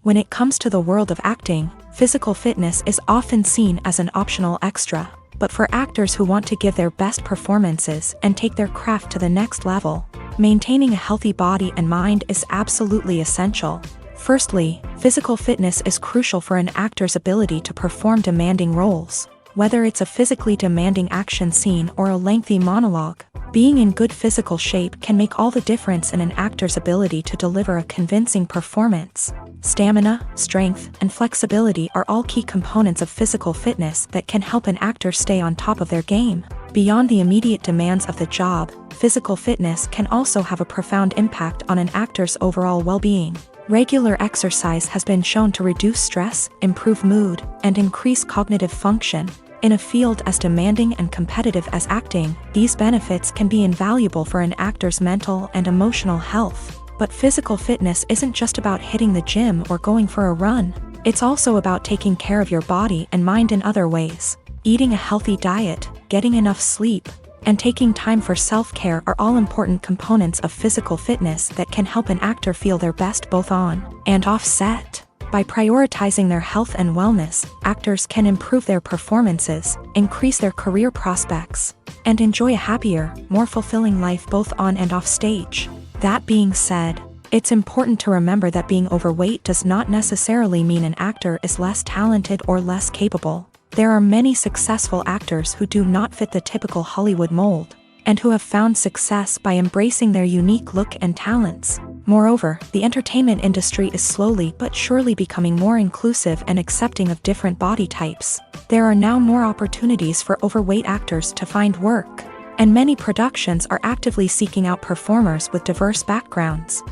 When it comes to the world of acting, physical fitness is often seen as an optional extra. But for actors who want to give their best performances and take their craft to the next level, maintaining a healthy body and mind is absolutely essential. Firstly, physical fitness is crucial for an actor's ability to perform demanding roles. Whether it's a physically demanding action scene or a lengthy monologue, being in good physical shape can make all the difference in an actor's ability to deliver a convincing performance. Stamina, strength, and flexibility are all key components of physical fitness that can help an actor stay on top of their game. Beyond the immediate demands of the job, physical fitness can also have a profound impact on an actor's overall well-being. Regular exercise has been shown to reduce stress, improve mood, and increase cognitive function. In a field as demanding and competitive as acting, these benefits can be invaluable for an actor's mental and emotional health. But physical fitness isn't just about hitting the gym or going for a run. It's also about taking care of your body and mind in other ways. Eating a healthy diet, getting enough sleep, and taking time for self-care are all important components of physical fitness that can help an actor feel their best both on and off set. By prioritizing their health and wellness, actors can improve their performances, increase their career prospects, and enjoy a happier, more fulfilling life both on and off stage. That being said, it's important to remember that being overweight does not necessarily mean an actor is less talented or less capable. There are many successful actors who do not fit the typical Hollywood mold, and who have found success by embracing their unique look and talents. Moreover, the entertainment industry is slowly but surely becoming more inclusive and accepting of different body types. There are now more opportunities for overweight actors to find work, and many productions are actively seeking out performers with diverse backgrounds.